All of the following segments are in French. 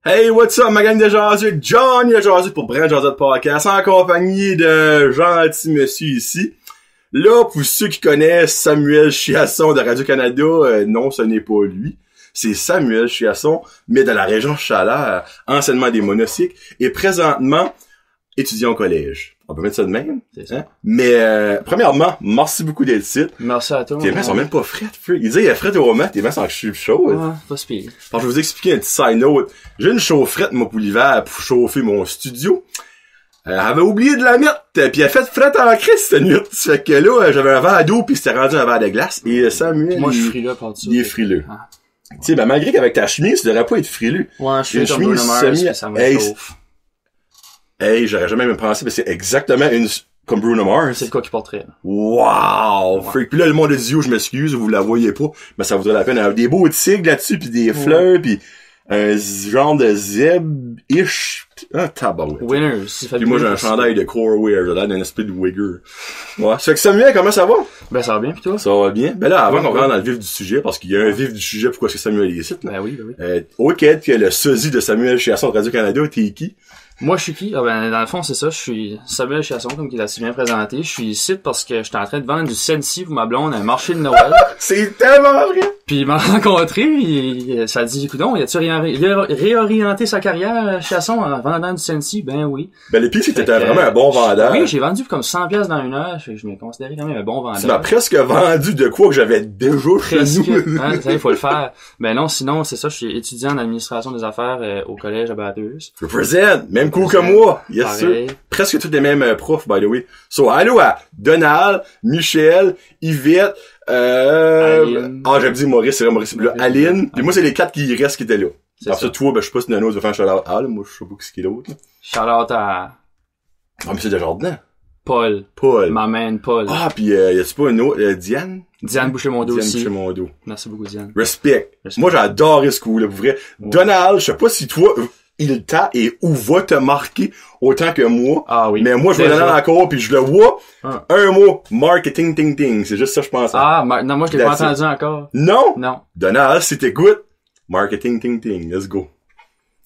Hey, what's up, ma gang de jaseux? Johnny le jaseux pour Brand Jaseux Podcast, en compagnie de gentil monsieur ici. Là, pour ceux qui connaissent Samuel Chiasson de Radio-Canada, non, ce n'est pas lui. C'est Samuel Chiasson, mais de la région Chaleur, anciennement des monocycles, et présentement étudiant au collège. On peut mettre ça de même. C'est ça. Hein? Mais, premièrement, merci beaucoup d'être ici. Merci à toi. Tes mains sont même pas frettes, frère. Il disait, il y a frette au moment, tes mains sont chaudes. Ouais, pas si pire. Alors, je vais vous expliquer un petit side note. J'ai une chaufferette, moi, pour l'hiver, pour chauffer mon studio. Elle avait oublié de la mettre, puis elle a fait frette en crise, cette nuit. Ça fait que là, j'avais un verre d'eau, puis c'était rendu un verre de glace. Et Samuel, moi, je suis frileux par-dessus. Il est frileux. Ah. Tu sais, ben, malgré qu'avec ta chemise, tu devrais pas être frileux. Ouais, je suis Une comme chemise Bruno Mars, semi- puis ça me Hey, chauffe. Hey, j'aurais jamais même pensé, mais c'est exactement une, comme Bruno Mars. C'est le quoi qui porterait, là. Wow! Freak. Puis là, le monde de Zio, je m'excuse, vous la voyez pas, mais ça vaudrait la peine. Elle a des beaux tigres là-dessus, puis des fleurs, puis un genre de zeb-ish. Ah, tabarouette. Winners, c'est Puis fabuleux. moi, j'ai un chandail de Core Wear, j'ai l'air d'un esprit de wigger. Ouais. Ça fait que Samuel, comment ça va? Ben, ça va bien, pis toi? Ça va bien. Ben là, avant qu'on rentre dans le vif du sujet, parce qu'il y a un vif du sujet, pourquoi est-ce que Samuel est ici, là? Ben oui, ben oui. Ok, que le sosie de Samuel Chiasson de Radio-Canada, t'es qui? Moi, je suis qui? Ah ben, dans le fond, c'est ça. Je suis Samuel Chiasson, comme il a si bien présenté. Je suis ici parce que j'étais en train de vendre du Sensi pour ma blonde à un marché de Noël. C'est tellement vrai! Puis il m'a rencontré, ça dit, écoudon, il a-tu réorienté sa carrière, Chiasson, en vendant du Sensi? Ben oui. Ben, les pistes, Fait t'étais que, vraiment un bon vendeur. Oui, j'ai vendu comme 100 pièces dans une heure. Fait que je me considérais quand même un bon vendeur. Tu m'as presque vendu de quoi que j'avais déjà chez Presque. nous. Hein, ça, il faut le faire. Ben non, sinon, c'est ça, je suis étudiant en administration des affaires au collège à Bathurst. Represent! Même cool que moi! Yes, Pareil. sir. Presque tous les mêmes profs, by the way. So, allô à Donald, Michel, Yvette, Aline. j'avais dit Maurice, c'est vrai, Maurice, là, Aline. Puis moi, c'est les 4 qui restent qui étaient là. C'est Alors ça, ça. toi, ben, je sais pas si Nano va faire un shout-out à Al, moi, je sais pas qui c'est l'autre, là. Shout-out à Ah, mais c'est Desjardins. Paul. Paul. Ma main Paul. Ah, puis y a-tu pas une autre, Diane? Diane Boucher-Mondeau Diane aussi. Boucher-Mondeau. Merci beaucoup, Diane. Respect. Respect. Moi, j'ai adoré ce coup-là, pour vrai. Donald, je sais pas si toi, il t'a et ou va te marquer autant que moi. Ah oui. Mais moi, je vais Déjà. Donald encore, puis je le vois. Ah. Un mot, marketing, ting, ting. C'est juste ça, je pense. Non, moi, je l'ai pas That's it. entendu encore. Non! Non. Donald, si t'écoutes, marketing, ting, ting. Let's go.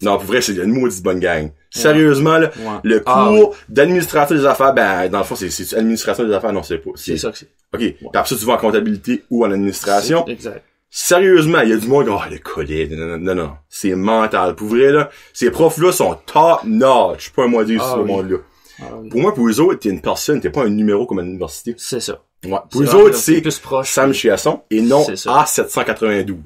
Non, pour vrai, c'est une maudite bonne gang. Sérieusement, là, Ouais. le cours d'administration des affaires, ben, dans le fond, c'est administration des affaires, non, c'est pas. C'est ça que c'est. OK. Puis après ça, tu vas en comptabilité ou en administration. Exact. Sérieusement, il y a du monde, le collègue, non, c'est mental. Pour vrai, là, ces profs-là sont top notch. Je suis pas un module sur Ah ce oui. monde-là. Ah oui. Pour moi, pour eux autres, t'es une personne, t'es pas un numéro comme à l'université. C'est ça. Ouais. Pour eux vraiment autres, c'est plus proche. Sam Chiasson et non C'est ça. A792.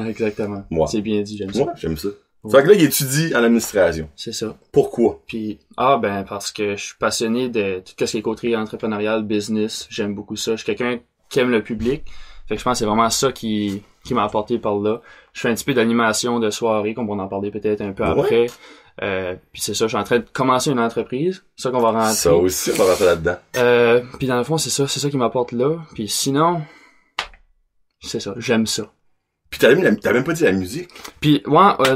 Exactement. Ouais. C'est bien dit, j'aime ça. Moi, j'aime ça. Fait que là, il étudie en administration. C'est ça. Pourquoi? Puis, ben, parce que je suis passionné de tout ce qui est côté entrepreneurial, business. J'aime beaucoup ça. Je suis quelqu'un qui aime le public. Fait que je pense que c'est vraiment ça qui m'a apporté par là. Je fais un petit peu d'animation de soirée, comme on en parlait peut-être un peu après. Puis c'est ça, je suis en train de commencer une entreprise. C'est ça qu'on va rentrer. Ça aussi, on va rentrer là-dedans. Puis dans le fond, c'est ça qui m'apporte là. Puis sinon, c'est ça, j'aime ça. Puis t'as même pas dit la musique. Puis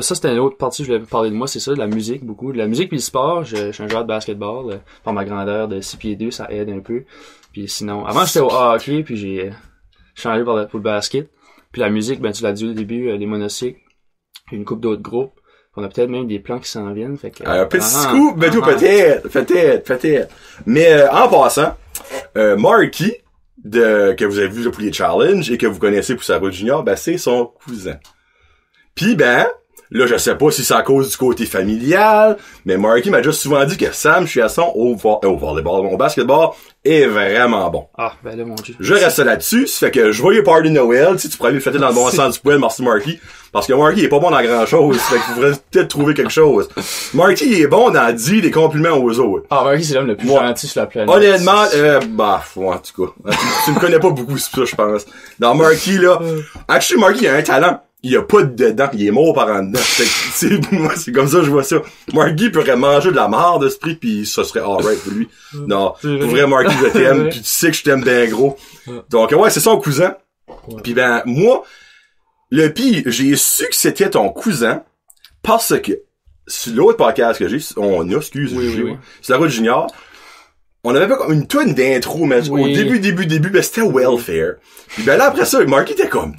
ça c'était une autre partie, je voulais parler de moi, c'est ça, de la musique beaucoup. De la musique puis le sport, je suis un joueur de basketball. Par ma grandeur de 6 pieds 2, ça aide un peu. Puis sinon, avant j'étais au hockey, puis j'ai changé pour le basket. Puis la musique, ben tu l'as dit au début, les monocycles, une couple d'autres groupes. On a peut-être même des plans qui s'en viennent. Fait que, Un petit scoop, ben tout, peut-être. Mais en passant, Marky, que vous avez vu pour les challenges et que vous connaissez pour sa route junior, ben c'est son cousin. Puis ben, là je sais pas si c'est à cause du côté familial, mais Marky m'a déjà souvent dit que Sam Chiasson au volleyball, au basketball, est vraiment bon. Ah, ben là, mon Dieu. Je reste là-dessus, ça fait que je vais y party de Noël, tu pourrais aller le fêter dans le bon sens du poil, merci Marky. Parce que Marky il est pas bon dans grand chose, fait que vous pourrez peut-être trouver quelque chose. Marky il est bon dans dire des compliments aux autres. Ah, Marky, c'est l'homme le plus Moi, gentil sur la planète. Honnêtement, en tout cas. Tu me connais pas beaucoup, c'est ça, je pense. Dans Marky, là, actually, Marky, il a un talent. Il a pas de dedans, il est mort par en dedans. Moi, c'est comme ça que je vois ça. Marky pourrait manger de la marde d'esprit pis ça serait alright pour lui. Non. Pour vrai, Marky, je t'aime, pis tu sais que je t'aime bien gros. Donc, ouais, c'est son cousin. Pis ben, moi, le pire, j'ai su que c'était ton cousin parce que sur l'autre podcast que j'ai, Oui. sur la route junior, on avait pas comme une tonne d'intro, mais Oui. au début, ben, c'était welfare. Pis ben là, après ça, Marky était comme,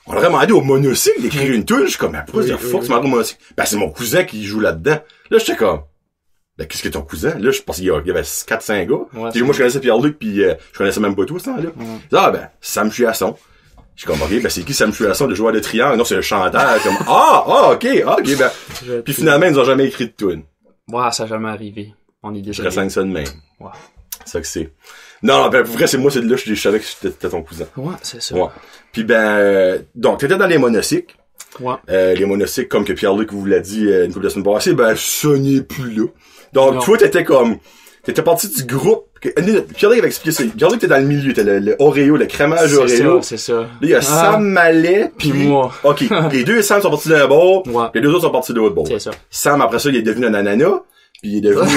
On aurait demandé au monocycle d'écrire une tune. Je suis comme, mais pourquoi fuck tu m'as au monocycle? Ben, c'est mon cousin qui joue là-dedans. Là, j'étais comme, ben, qu'est-ce que ton cousin? Là, je pense qu'il y avait 4-5 gars. Ouais, Puis moi, je connaissais Pierre-Luc, puis je connaissais même pas tout, ce temps-là. Ah, ben, Sam Chuasson. Je suis comme, ok, ben, c'est qui Sam Chuasson, le joueur de triangle? Non, c'est un chanteur. Comme, ok, ben. Puis finalement, ils nous ont jamais écrit de tune. Ouais, ça n'a jamais arrivé. On est désolé. Je ressens ça de même. Ouais. C'est ça que c'est. Non, ben, pour vrai, c'est moi, c'est de là, je savais que c'était ton cousin. Ouais, c'est ça. Ouais. Puis ben, donc, t'étais dans les monocycles. Ouais. Les monocycles, comme que Pierre-Luc vous l'a dit une couple de semaines passées, ben, ça n'est plus là. Donc, non. toi, t'étais parti du groupe. Pierre-Luc avait expliqué ça. Pierre-Luc était dans le milieu, t'es le Oreo, le crémage Oreo. C'est ça. Là, il y a Sam Mallet. Puis moi. OK. Les deux Sam sont partis d'un bord. Ouais. Les deux autres sont partis de l'autre bord. C'est ça. Sam, après ça, il est devenu un ananas. Puis il est devenu,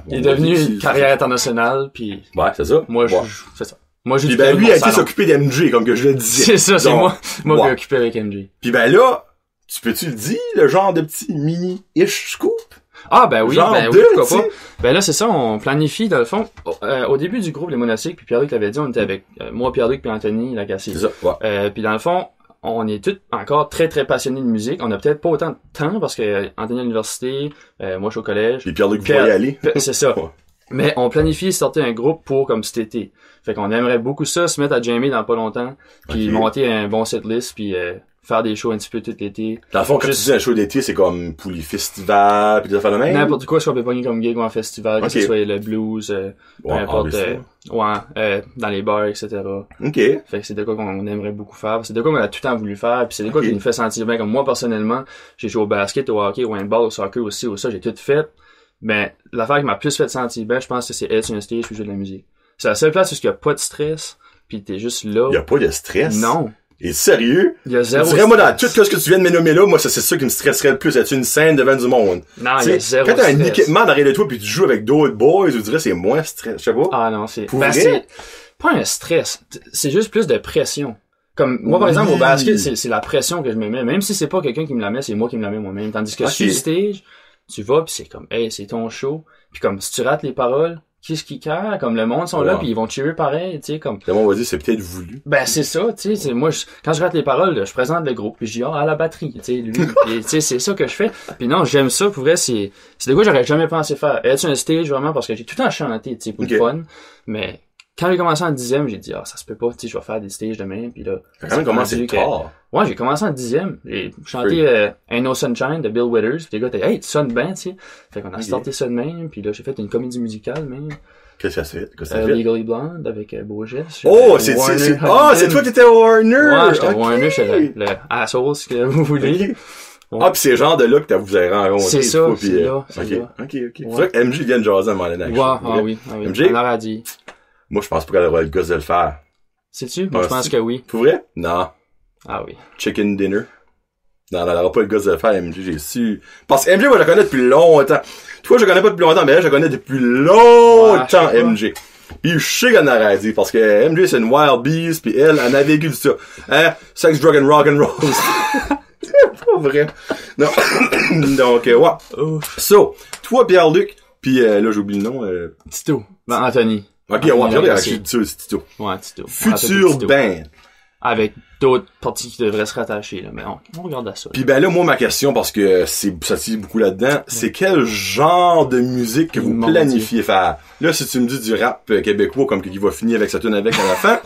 il est devenu une carrière internationale, puis. Ouais, c'est ça. Moi, c'est ça. Moi, j'ai puis ben, lui a été s'occuper d'MJ, comme que je le disais. C'est ça, c'est moi qui ai occupé avec MJ. Puis ben là, tu peux-tu le dire, le genre de petit mini-ish scoop? Ah, ben oui, genre oui, pourquoi pas. Ben là, c'est ça, on planifie, dans le fond, au début du groupe, les monocycles, puis Pierre-Luc l'avait dit, on était avec, moi, Pierre-Luc, puis Anthony Lagacé. C'est ça, ouais. Puis dans le fond, on est tous encore très, très passionnés de musique. On a peut-être pas autant de temps, parce que Anthony à l'université, moi, je suis au collège. Puis Pierre-Luc, vous pouvez y aller. C'est ça. Ouais. Mais on planifie sortir un groupe pour comme cet été. Fait qu'on aimerait beaucoup ça, se mettre à jammer dans pas longtemps, puis monter un bon setlist, puis faire des shows un petit peu tout l'été. Dans le fond, quand tu dis un show d'été, c'est comme pour les festivals, puis des affaires de même? N'importe quoi, ce qu'on peut pogner comme gig ou en festival, que ce soit le blues, peu importe, dans les bars, etc. OK. Fait que c'est de quoi qu'on aimerait beaucoup faire. C'est de quoi qu'on a tout le temps voulu faire, puis c'est de quoi qui nous fait sentir bien. Comme moi, personnellement, j'ai joué au basket, au hockey, au handball, au soccer aussi, ou ça, j'ai tout fait. Mais l'affaire qui m'a plus fait sentir bien, je pense que c'est être sur un stage où je joue de la musique. C'est la seule place où il y a pas de stress, puis t'es juste là. Il y a pas de stress? Non. Et sérieux? Il y a zéro stress. Moi, dans tout ce que tu viens de me nommer là, moi, c'est ça qui me stresserait le plus. Être une scène devant du monde. Non, il y a zéro quand t'as stress. un équipement derrière de toi puis tu joues avec d'autres boys, je dirais c'est moins stress. Je sais pas. Ah non, c'est... Pour c'est pas un stress. C'est juste plus de pression. Comme, moi, par exemple, au basket, c'est la pression que je me mets. Même si c'est pas quelqu'un qui me la met, c'est moi qui me la mets moi-même. Tandis que sur le stage, tu vas pis c'est comme, hey, c'est ton show. Puis comme, si tu rates les paroles, qu'est-ce qui care? Comme, le monde sont là pis ils vont cheerer pareil, tu sais, comme. Le monde va dire, c'est peut-être voulu. Ben, c'est ça, tu sais, moi, quand je rate les paroles, là, je présente le groupe pis je dis, à la batterie, tu sais, lui. Tu sais, c'est ça que je fais. Pis non, j'aime ça, pour vrai, c'est de quoi j'aurais jamais pensé faire. Être sur un stage, vraiment, parce que j'ai tout le temps chanté, tu sais, pour le fun. Mais, quand j'ai commencé en 10e, j'ai dit, ça se peut pas, tu sais, je vais faire des stages demain, pis là. T'as quand même commencé tard. Ouais, j'ai commencé en 10e. J'ai chanté Ain't No Sunshine de Bill Withers, pis les gars étaient, hey, tu sonnes bien, tu sais. Fait qu'on a sorti ça de même, pis là, j'ai fait une comédie musicale, même. Qu'est-ce que ça fait? Legally Blonde avec Beaugé. Oh, c'est toi qui étais Warner! Ouais, j'étais Warner, j'étais le asshole, ce que vous voulez. Okay. Ouais. Ah, pis c'est le genre de là que vous avez rencontré. C'est ça, c'est là. Ok. C'est vrai que MJ vient de jaser à un moment donné. Ouais, oui. MJ? On leur a dit. Moi, je pense pas qu'elle aurait le gosse de le faire. Sais-tu? Moi, je pense que oui. Pour vrai? Non. Ah oui. Chicken dinner. Non, elle aura pas le gosse de le faire, MJ, j'ai su. Parce que MJ, moi, je la connais depuis longtemps. Toi, je la connais pas depuis longtemps, mais elle, je la connais depuis longtemps, MJ. Pis je sais qu'elle aurait dit, parce que MJ, c'est une wild beast, pis elle a vécu ça. Hein? Sex, drug and rock and roll. C'est pas vrai. Non. Donc, ouais. So, toi, Pierre-Luc, pis là, j'oublie le nom. Tito. Ben, Anthony. Ok, ouais, c'est Tito. Ouais, Tito. Futur band. Avec d'autres parties qui devraient se rattacher, là. Mais on regarde à ça. Puis ben là, moi, ma question, parce que ça tire beaucoup là-dedans, c'est quel genre de musique que vous planifiez faire? Là, si tu me dis du rap québécois, comme qu'il va finir avec sa tune avec à la fin,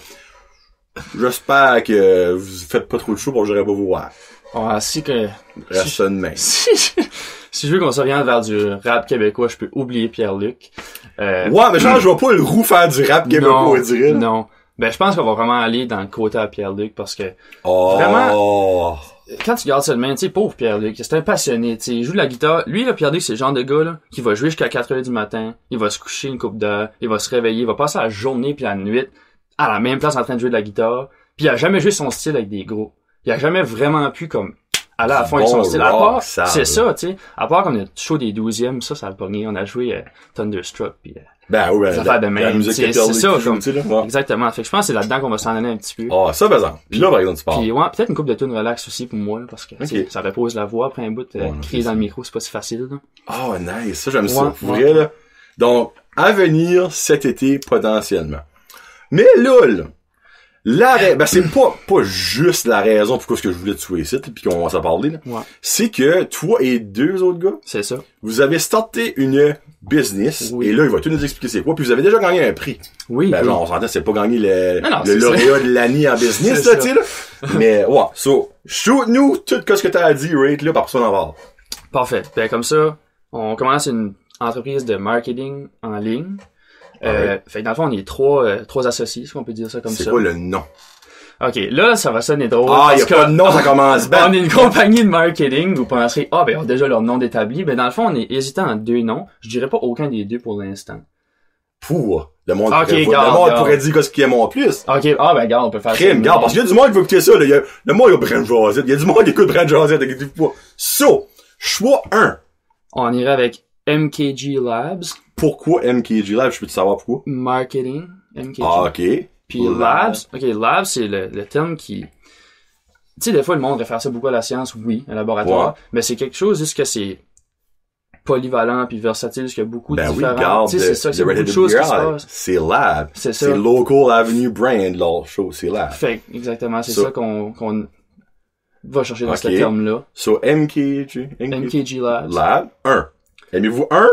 j'espère que vous faites pas trop de show pour que j'aurais pas vous voir. Ah, si que... Reste ça de même. Si je veux qu'on s'oriente vers du rap québécois, je peux oublier Pierre-Luc. Ouais, mais genre, je vois pas le roux faire du rap québécois, on dirait. Non. Ben, je pense qu'on va vraiment aller dans le côté à Pierre-Luc parce que vraiment, quand tu regardes ça de même, tu sais, pauvre Pierre-Luc, c'est un passionné, tu sais, il joue de la guitare. Lui, là, Pierre-Luc, c'est le genre de gars, là, qui va jouer jusqu'à 4 heures du matin, il va se coucher une couple d'heures, il va se réveiller, il va passer la journée puis la nuit à la même place en train de jouer de la guitare, puis il a jamais joué son style avec des groupes. Il a jamais vraiment pu, comme, aller à la fin de son style. À part, c'est ça, tu sais. À part qu'on a show des 12e, ça a pogné. On a joué Thunderstruck puis ben oui, la musique c'est ça, comme, là, exactement. Fait que je pense que c'est là-dedans qu'on va s'en aller un petit peu. Ah, ça, par exemple. Puis là, par exemple, tu parles. Puis ouais, peut-être une couple de tunes relax aussi pour moi, là, parce que ça repose la voix après un bout. Crier dans le micro, c'est pas si facile, là. Oh, nice. Ça, j'aime ça. Pour vrai, là. Donc, à venir cet été, potentiellement. Mais là, Ben c'est pas juste la raison pourquoi ce que je voulais te souhaiter ici, puis qu'on va s'en parler, là. Ouais. C'est que toi et deux autres gars, C'est ça. vous avez starté une business, Oui. et là, il va tout nous expliquer c'est quoi, puis vous avez déjà gagné un prix. Oui. Ben oui. genre, on s'entend, c'est pas gagné le c'est lauréat de l'année en business, C'est là, tu sais, là. Mais, ouais, so, shoot-nous tout ce que t'as à dire, Rate, là, par personne en parle. Parfait. Ben, comme ça, on commence une entreprise de marketing en ligne. Fait que dans le fond, on est trois associés, si on peut dire ça comme ça. C'est quoi le nom? OK, là, ça va sonner drôle. Ah, y a parce pas que de nom, ça commence bien. On est une compagnie de marketing, vous penserez, ben, on a déjà leur nom établi. Ben, dans le fond, on est hésitant en deux noms. Je dirais pas aucun des deux pour l'instant. Pour. Le monde Ok, pourrait dire qu'est-ce qu'il aime en plus. OK, ben, regarde, on peut faire Crime, regarde, parce qu'il y a du monde qui va écouter ça, là. Le monde, il y a Brand Josette. Il y a du monde qui écoute Brand Josette, inquiétez-vous pas. So, choix 1. On irait avec MKG Labs. Pourquoi MKG Labs? Je peux te savoir pourquoi? Marketing. MKG. Ah, ok. Puis Labs. OK, Labs, c'est le terme qui... Tu sais, des fois, le monde réfère ça beaucoup à la science, oui, un laboratoire. Ouais. Mais c'est quelque chose, juste que c'est polyvalent puis versatile, parce qu'il y a beaucoup de Ben oui, différents... regarde, Tu sais, c'est ça, c'est le beaucoup Red de Hat choses qui se BI, passent. c'est Lab. C'est ça. C'est Local Avenue Brand, leur show, c'est Lab. Fait que, exactement, c'est So- ça qu'on va chercher dans Ok. ce terme-là. So, MKG MKG Labs. Lab, 1. Aimez-vous 1?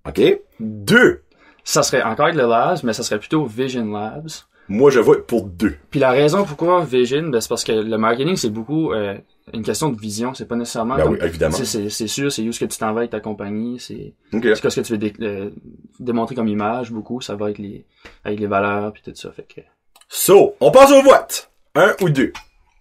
OK. 2. Ça serait encore avec le Labs, mais ça serait plutôt Vision Labs. Moi, je vote pour 2. Puis la raison pourquoi Vision, ben, c'est parce que le marketing, c'est beaucoup une question de vision. C'est pas nécessairement... Ben comme- oui, évidemment. C'est sûr, c'est où est-ce que tu t'en vas avec ta compagnie, c'est OK. ce que tu veux démontrer comme image, beaucoup. Ça va avec les valeurs, puis tout ça. Fait que... So, on passe au vote. 1 ou 2.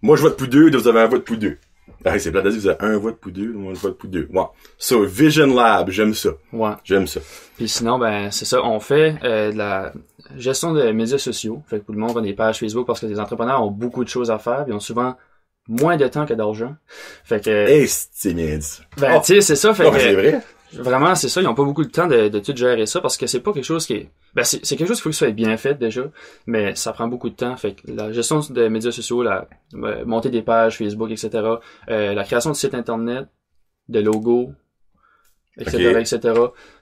Moi, je vote pour 2, vous avez un vote pour 2. Ah, c'est plate à dire, vous avez un vote pour 2, moi, je vote pour 2. Ouais. So, Vision Lab, j'aime ça. Ouais. J'aime ça. Puis sinon, ben c'est ça, on fait de la gestion de médias sociaux. Fait que tout le monde a des pages Facebook parce que les entrepreneurs ont beaucoup de choses à faire, puis ils ont souvent moins de temps que d'argent. Fait que Hey, c'est bien dit. ben tu sais, c'est ça, fait Oh, ben, c'est que vrai. vraiment c'est ça, ils ont pas beaucoup de temps de tout gérer ça parce que c'est pas quelque chose qui est ben c'est quelque chose qu'il faut que ça soit bien fait déjà, mais ça prend beaucoup de temps. Fait que la gestion de médias sociaux, la monter des pages Facebook, etc. La création de sites internet, de logos, etc., Ok. etc.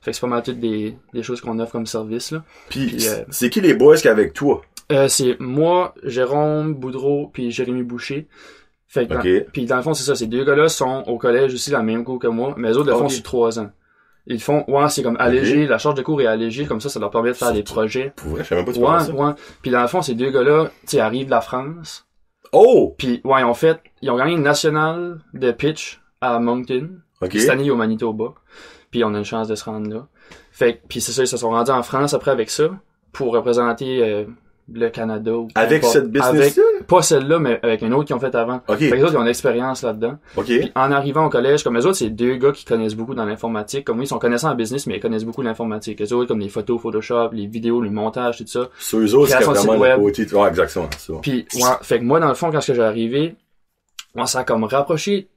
Fait que c'est pas mal toutes des choses qu'on offre comme service, là. Puis, Puis, c'est qui les boys qui avec toi? C'est moi, Jérôme Boudreau, puis Jérémy Boucher. Fait que Ok. puis dans le fond, c'est ça, ces deux gars-là sont au collège aussi, la même cours que moi, mais les autres le font Ok. sur 3 ans. Ils font, c'est comme allégé, la charge de cours est allégée, comme ça leur permet de faire des projets. Pour vrai, je savais même pas que tu parlais de ça. Ouais. Puis dans le fond, ces deux gars-là, tu sais, arrivent de la France. Oh! Puis ils ont gagné une nationale de pitch à Moncton. Ok. Puis cette année, au Manitoba. Puis on a une chance de se rendre là. Fait que, puis c'est ça, ils se sont rendus en France après avec ça pour représenter le Canada. Ou Avec pas, cette business-là? pas celle-là, mais avec une autre qu'ils ont fait avant. Ok. Fait que les autres, ils ont de l'expérience là-dedans. Ok. Puis en arrivant au collège, comme les autres, c'est deux gars qui connaissent beaucoup dans l'informatique. Comme oui, ils sont connaissants en business, mais ils connaissent beaucoup l'informatique. Les autres, comme les photos, Photoshop, les vidéos, le montage, tout ça. Sur eux autres, c'est Création de vraiment site le web. côté... Ouais, exactement. C'est bon. Puis, fait que moi, dans le fond, quand j'ai arrivé, moi, ça a comme rapproché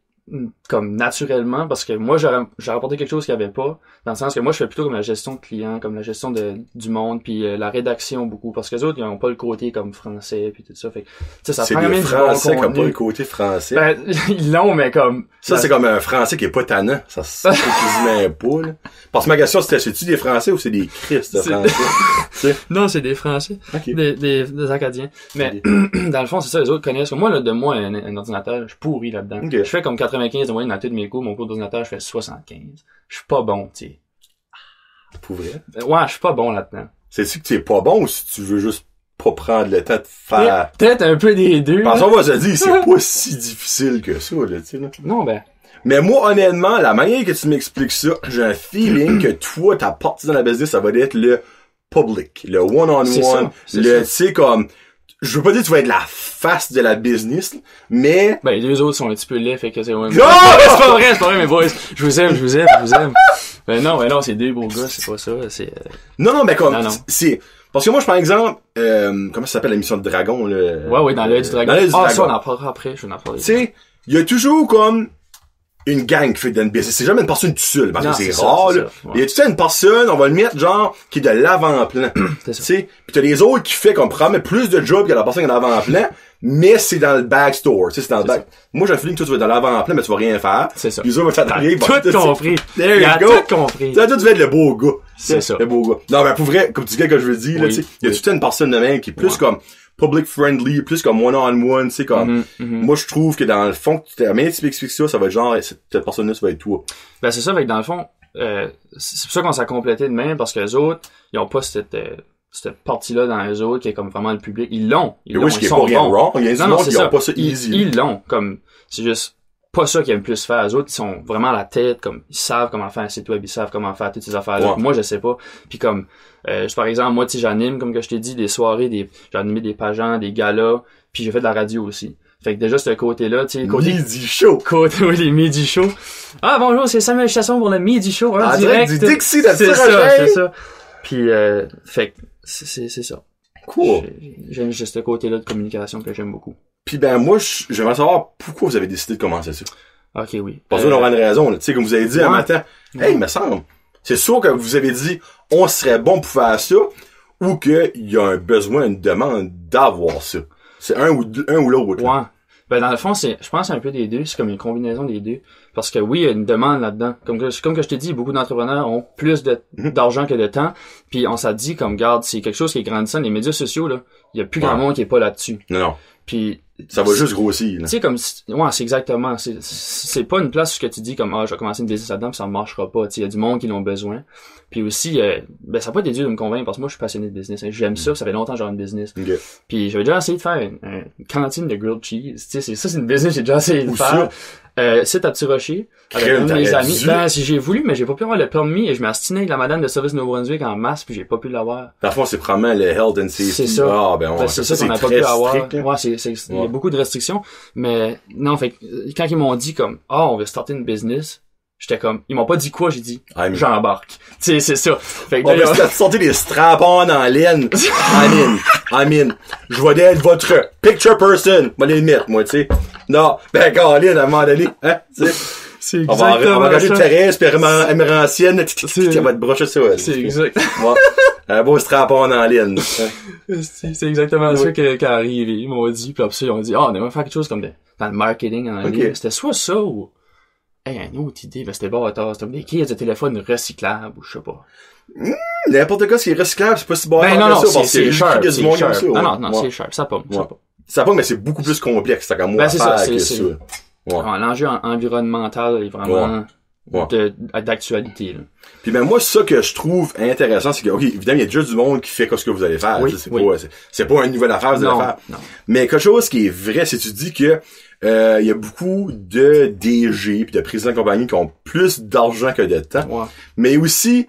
comme naturellement, parce que moi, j'ai rapporté quelque chose qu'il n'y avait pas, dans le sens que moi, je fais plutôt comme la gestion de clients, comme la gestion du monde, puis la rédaction beaucoup, parce que les autres, ils n'ont pas le côté comme français, puis tout ça. Fait que, tu sais, ça C'est prend quand des même du bon Français qui n'ont pas contenu. le côté français. Ben, ils l'ont, mais comme... Ça, c'est comme un Français qui est pas tannant. Ça se cuisine pas, là. Parce que ma question, c'était, c'est-tu des Français ou c'est des Christ de C'est- Français? Tu sais? Non, c'est des Français. Ok. Des Acadiens. Mais, dans le fond, c'est ça, les autres connaissent. Moi, là, de moi, un ordinateur, je suis pourri là-dedans. Ok. Je fais comme 95 de moyenne dans tous mes cours. Mon cours d'ordinateur, je fais 75. Je suis pas bon, tu sais. Pour vrai. Ouais, je suis pas bon là-dedans. C'est-tu que t'es pas bon ou si tu veux juste pas prendre le temps de faire... Peut-être un peu des deux. Parce là. qu'on va se dire, c'est pas si difficile que ça, là, tu sais, là. Non, ben, Mais moi, honnêtement, la manière que tu m'expliques ça, j'ai un feeling que toi, ta partie dans la business, ça va être le public, le C'est one-on-one, ça, c'est le, tu ça. sais, comme, je veux pas dire que tu vas être la face de la business, là, mais... les deux autres sont un petit peu laids, fait que c'est... Ouais, Non! c'est pas vrai, mes boys. Je vous aime. Ben non, c'est deux beaux gars, c'est pas ça, c'est... Non, mais comme, Non. c'est... Parce que moi, je par exemple, comment ça s'appelle l'émission de Dragon, là? Ouais, dans l'œil du dragon. Dans l'œil du Ça, dragon. on en parlera après, je vais en parler. Tu sais, il y a toujours comme une gang qui fait d'une business. C'est jamais une personne toute seule, parce Non, que c'est c'est ça, rare, c'est là. ça, ouais. Il y a tout le temps une personne, on va le mettre genre, qui est de l'avant-plan. C'est Tu ça. sais, pis t'as les autres qui fait qu'on prend plus de jobs que la personne qui est dans l'avant-plan, mais c'est dans le backstore, tu sais, c'est dans le back. Moi, j'ai le feeling que toi, tu vas être dans l'avant-plan, mais tu vas rien faire. C'est ça. Puis les autres vont t'arriver. Tout compris. There Il you a go. tout compris. Toi, tu vas être le beau gars. C'est ça. Le beau gars. Non, mais pour vrai, comme tu dis que je veux dire, là, Oui, tu sais, il y a oui. tout le temps une personne de même qui est plus Ouais. comme, public friendly, plus comme one-on-one, tu sais, comme, moi, je trouve que dans le fond, tu t'as bien expliqué ça, ça va être genre, cette personne-là, ça va être toi. Ben, c'est ça, avec dans le fond, c'est pour ça qu'on s'est complété de même, parce que les autres, ils ont pas cette partie-là dans les autres qui est comme vraiment le public. Ils l'ont. Ils oui, ce qui est pas rien wrong. Il y a des gens qui ont pas ça easy. Ils l'ont. Comme, c'est juste pas ça qu'ils aiment plus faire. Les autres, ils sont vraiment à la tête, comme, ils savent comment faire un site web, ils savent comment faire toutes ces affaires-là. Ouais. Moi, je sais pas. Puis comme, par exemple, moi, tu sais, j'anime, comme que je t'ai dit, des soirées, j'ai animé des pageants, des galas, puis j'ai fait de la radio aussi. Fait que déjà, ce côté-là, tu sais, Midi Show. Oui, les Midi Show. Ah, bonjour, c'est Samuel Chasson pour le Midi Show, hein, direct. Du Dixie, c'est ça. Puis, fait que, c'est ça. Cool. J'aime juste ce côté-là de communication que j'aime beaucoup. Puis ben, moi, j'aimerais savoir pourquoi vous avez décidé de commencer ça. Ok, oui. Parce qu'on aura une raison, là. Tu sais, comme vous avez dit un matin, hey, il me semble. C'est sûr que vous avez dit, on serait bon pour faire ça, ou qu'il y a un besoin, une demande d'avoir ça. C'est un ou l'autre. Ouais. Ben, dans le fond, je pense que c'est un peu des deux. C'est comme une combinaison des deux. Parce que oui, il y a une demande là-dedans. Comme que je t'ai dit, beaucoup d'entrepreneurs ont plus d'argent que de temps. Puis on s'est dit, comme, garde, c'est quelque chose qui est grandissant. Les médias sociaux, là, il y a plus grand monde qui est pas là-dessus. Non. Puis ça va juste grossir. Tu sais, comme, ouais, c'est exactement. C'est pas une place où que tu dis comme, je vais commencer une business là-dedans, puis ça marchera pas. Tu sais, il y a du monde qui l'ont besoin. Puis aussi, ben, ça n'a pas été dur de me convaincre parce que moi, je suis passionné de business. Hein. J'aime ça fait longtemps que j'ai une business. Okay. Puis j'avais déjà essayé de faire une cantine de grilled cheese. Tu sais, c'est une business que j'ai déjà essayé de faire. C'est à Petit-Rocher, avec un de mes amis. Ben, j'ai voulu, mais j'ai pas pu avoir le permis et je m'ai astiné avec la madame de service Nouveau-Brunswick en masse puis j'ai pas pu l'avoir. Dans le fond, c'est probablement le health and safety. C'est ça. Ah, ben, c'est ça qu'on n'a pas pu avoir. Ouais, il y a beaucoup de restrictions. Mais, non, fait quand ils m'ont dit comme, on veut starter une business, j'étais comme, ils m'ont pas dit quoi, j'ai dit, j'embarque. Tu sais, c'est ça. Fait que, on va sortir des strap-on en laine. I mean, je vais être votre picture person. Je vais les mettre, moi, tu sais. Non, ben, Caroline, à un moment donné, hein, tu sais. C'est exactement on va regarder Thérèse, puis Amérantienne, elle va te brocher ça, elle. C'est exact. Ouais. Un beau strap-on en laine. C'est exactement ça qui arrive. Ils m'ont dit, puis après ça, ils ont dit, on aimerait faire quelque chose comme dans le marketing en ligne. C'était soit ça ou, une autre idée, ben, c'était bâtard. C'était des cases de téléphone recyclables ou je sais pas. N'importe quoi, ce qui est recyclable, c'est pas si bâtard que ça, c'est cher. Non, c'est cher. Ça pomme. Ça pomme, mais c'est beaucoup plus complexe, ça, comme moi, c'est ça. Ouais. L'enjeu environnemental est vraiment d'actualité, là. Puis ben moi, ça que je trouve intéressant, c'est que, ok, évidemment, il y a déjà du monde qui fait ce que vous allez faire. Oui, c'est pas une nouvelle affaire, vous allez faire. Non. Mais quelque chose qui est vrai, c'est que tu dis que il y a beaucoup de DG puis de présidents de compagnie qui ont plus d'argent que de temps. Ouais. Mais aussi,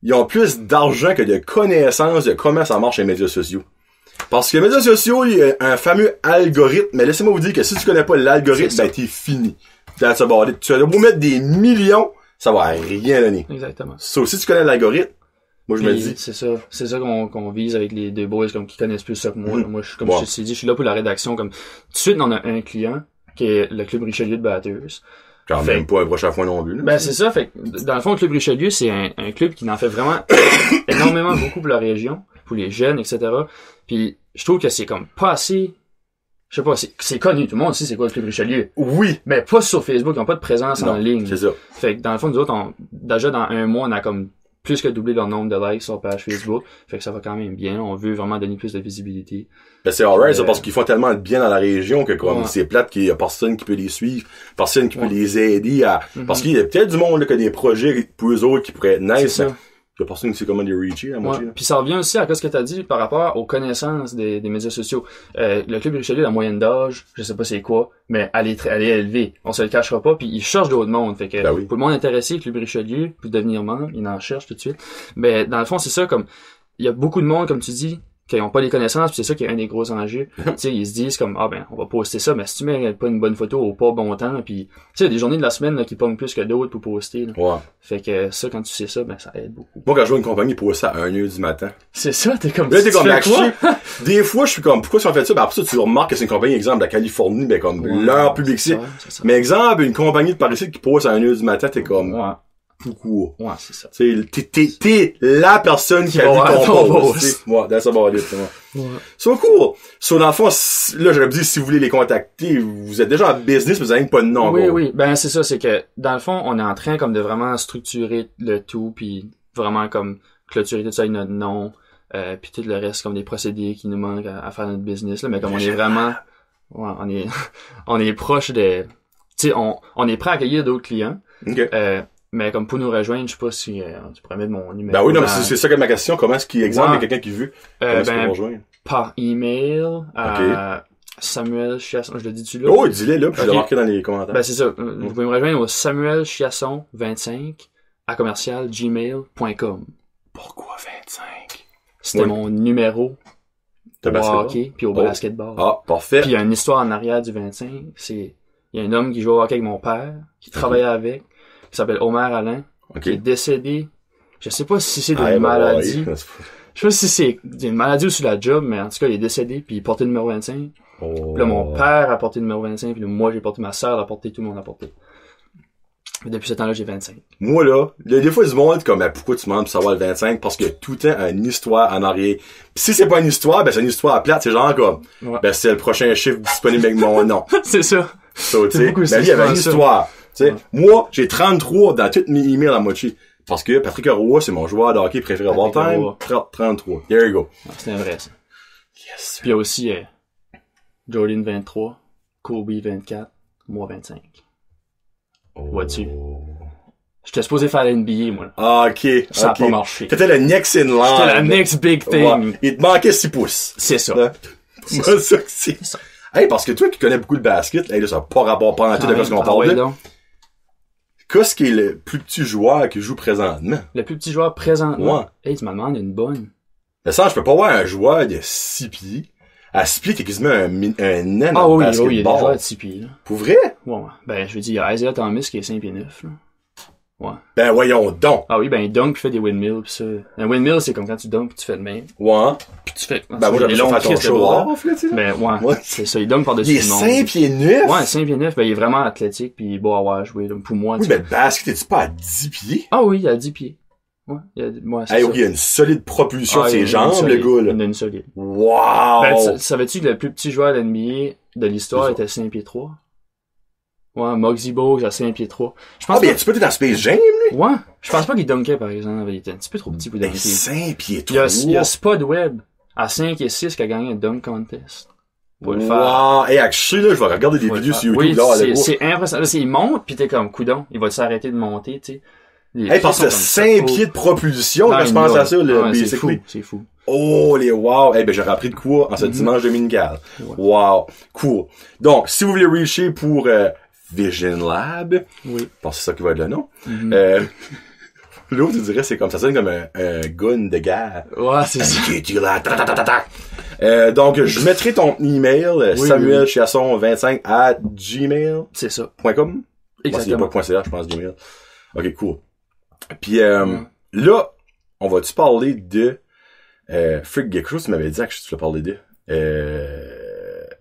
ils ont plus d'argent que de connaissances de comment ça marche les médias sociaux. Parce que les médias sociaux, il y a un fameux algorithme, mais laissez-moi vous dire que si tu connais pas l'algorithme, ben t'es fini. That's about it. Tu vas beau mettre des millions, ça va rien donner. Exactement. So, si tu connais l'algorithme, moi je me dis. C'est ça qu'on vise avec les deux boys comme qui connaissent plus ça que moi. Moi, je t'ai dit, je suis là pour la rédaction. Comme tout de suite, on a un client qui est le Club Richelieu de Batters. Quand même pas un prochain fois non plus. Là. Ben c'est ça. Fait dans le fond, le Club Richelieu, c'est un club qui en fait vraiment énormément beaucoup pour la région, pour les jeunes, etc. Puis je trouve que c'est comme pas assez. Je sais pas, c'est connu, tout le monde sait c'est quoi le Club Richelieu. Oui. Mais pas sur Facebook, ils ont pas de présence en ligne. C'est ça. Fait que dans le fond, nous autres, déjà dans un mois, on a comme plus que doublé leur nombre de likes sur page Facebook. Fait que ça va quand même bien. On veut vraiment donner plus de visibilité. Ben c'est alright, ça, parce qu'ils font tellement de bien dans la région que comme c'est plate qu'il y a personne qui peut les suivre, personne qui peut les aider à, parce qu'il y a peut-être du monde, là, qui a des projets pour eux autres qui pourraient être nice. Il y a personne qui sait comment les reacher, à moitié. Puis ça revient aussi à ce que t'as dit par rapport aux connaissances des médias sociaux. Le Club Richelieu, la moyenne d'âge, je sais pas c'est quoi, mais elle est élevée. On se le cachera pas, puis ils cherchent d'autres mondes. Fait que, pour le monde intéressé, Club Richelieu, pour devenir membre, ils en cherchent tout de suite. Mais, dans le fond, c'est ça, comme, il y a beaucoup de monde, comme tu dis, qui ont pas les connaissances, puis c'est ça qui est un des gros enjeux. Tu sais, ils se disent comme, on va poster ça, mais si tu mets pas une bonne photo au pas bon temps, puis tu sais, il y a des journées de la semaine, là, qui pognent plus que d'autres pour poster, là. Ouais. Fait que ça, quand tu sais ça, ben, ça aide beaucoup. Moi, quand je vois une compagnie poster ça à 1h du matin. C'est ça, t'es comme, là, t'es comme, des fois, je suis comme, pourquoi tu en fais ça? Ben, après ça, tu remarques que c'est une compagnie, exemple, de la Californie, ben, comme, leur public site. Mais exemple, une compagnie de Paris qui poste à 1h du matin, t'es comme, beaucoup. Ouais, c'est ça. T'es la personne qui a vu ton post. Ouais, that's about it, So cool. So, dans le fond, là, j'aurais dit, si vous voulez les contacter, vous êtes déjà en business, mais vous n'avez pas de nom. Oui. Ben, c'est ça, c'est que, dans le fond, on est en train, comme, de vraiment structurer le tout, puis vraiment, comme, clôturer tout ça avec notre nom. puis tout le reste comme des procédés qui nous manquent à faire notre business, là, mais comme on est vraiment, ouais, on est proche de, tu sais, on est prêt à accueillir d'autres clients, mais comme pour nous rejoindre, je sais pas si tu pourrais mettre mon numéro. Ben oui, non, mais c'est ça que ma question, comment est-ce qu'il exemple, il y a quelqu'un qui veut, comment est-ce qu'on rejoindre? Par email, Samuel Chiasson, je le dis-tu là? Oh, dis-le là, puis je l'ai marqué dans les commentaires. Ben c'est ça, vous pouvez me rejoindre au samuelchiasson25@gmail.com. Pourquoi 25? C'était mon numéro au hockey puis au basketball. Ah, parfait. Puis il y a une histoire en arrière du 25, il y a un homme qui joue au hockey avec mon père, qui travaillait avec, qui s'appelle Omer Alain, qui est décédé. Je sais pas si c'est d'une maladie. Je sais pas si c'est une maladie ou sur la job, mais en tout cas, il est décédé puis il portait le numéro 25. Puis là, mon père a porté le numéro 25, puis là, moi, j'ai porté, ma sœur a porté, tout le monde a porté. Mais depuis ce temps-là, j'ai 25. Moi, là, il y a des fois du monde comme, pourquoi tu demandes pour savoir le 25? Parce que tout le temps, une histoire en arrière. Pis si c'est pas une histoire, ben c'est une histoire plate. C'est genre comme, ben c'est le prochain chiffre disponible avec mon nom. C'est ça. So, tu sais, mais il y avait une histoire. Tu sais, moi, j'ai 33 dans toutes mes emails à moitié. Parce que Patrick Roy, c'est mon joueur de hockey préféré of all time. 33. There you go. C'est un vrai, ça. Yes. Puis il y a aussi, Jordan 23, Kobe 24, moi 25. Vois-tu? J'étais supposé faire la NBA, moi. Ah, ok. Ça a pas marché. T'étais le next in line. J'étais la next big thing. Ouais. Il te manquait 6 pouces. C'est ça. C'est ça. Hey, parce que toi qui connais beaucoup le basket, hey, là, ça n'a pas rapport pas en tout de ce qu'on parle là. Qu'est-ce qui est le plus petit joueur qui joue présentement? Le plus petit joueur présentement? Ouais. Hey, tu m'en demandes une bonne. Mais ça, je peux pas voir un joueur de 6 pieds. À 6 pieds, t'es quasiment un nain dans le basketball. Ah oui, il y a des joueurs de 6 pieds, là. Pour vrai? Ouais. Ben, je veux dire, il y a Isaiah Thomas qui est 5 pieds 9, là. Ouais. Ben, voyons donc. Ah oui, ben, il dunk pis fait des windmills pis ça. Un windmill, c'est comme quand tu dunks pis tu fais le même. Ouais. Pis tu fais, ben, moi, j'avais fait ton show-off, là, tu sais. Ben, ouais. C'est ça, il dunk par-dessus le monde. Il est 5 pieds 9? Ouais, 5 pieds 9, ben, il est vraiment athlétique pis il est beau à avoir joué, donc, pour moi. Oui, mais le basket, t'es-tu pas à 10 pieds? Ah oui, il a 10 pieds. Ouais, hey, il y a une solide propulsion de ses jambes, le gars, là. Il a une solide. Wow! Ben, savais-tu que le plus petit joueur de l'NBA de l'histoire était 5 pieds 3? Ouais, Muggsy Bogues à 5 pieds 3. Ben, tu peux être dans Space Jam, lui? Ouais. Je pense pas qu'il dunkait, par exemple. Il était un petit peu trop petit pour dunker. 5 pieds 3. Il y a Spud Webb à 5 et 6 qui a gagné un dunk contest. Pour le faire. Wow! Hey, actually, là, je vais regarder des vidéos sur YouTube, là, c'est impressionnant. Là, il monte pis t'es comme, coudon. Il va s'arrêter de monter, tu sais. Hey, parce que 5 pieds de propulsion, quand je pense à ça, le c'est fou. Oh, les wow! Eh ben, j'aurais appris de quoi en ce dimanche dominical. Ouais. Wow! Cool. Donc, si vous voulez reacher pour, Vision Lab. Oui. Je pense que c'est ça qui va être le nom. L'autre, tu dirais, c'est comme ça sonne comme un gun de guerre. Ouais, c'est ça. Donc, je mettrai ton email, samuelchiasson25@gmail.com. C'est ça. .com. Exactement. Moi, il n'y a pas .ca, je pense, Gmail. Ok, cool. Puis là, on va-tu parler de Freak quelque chose tu m'avais dit que tu voulais parler de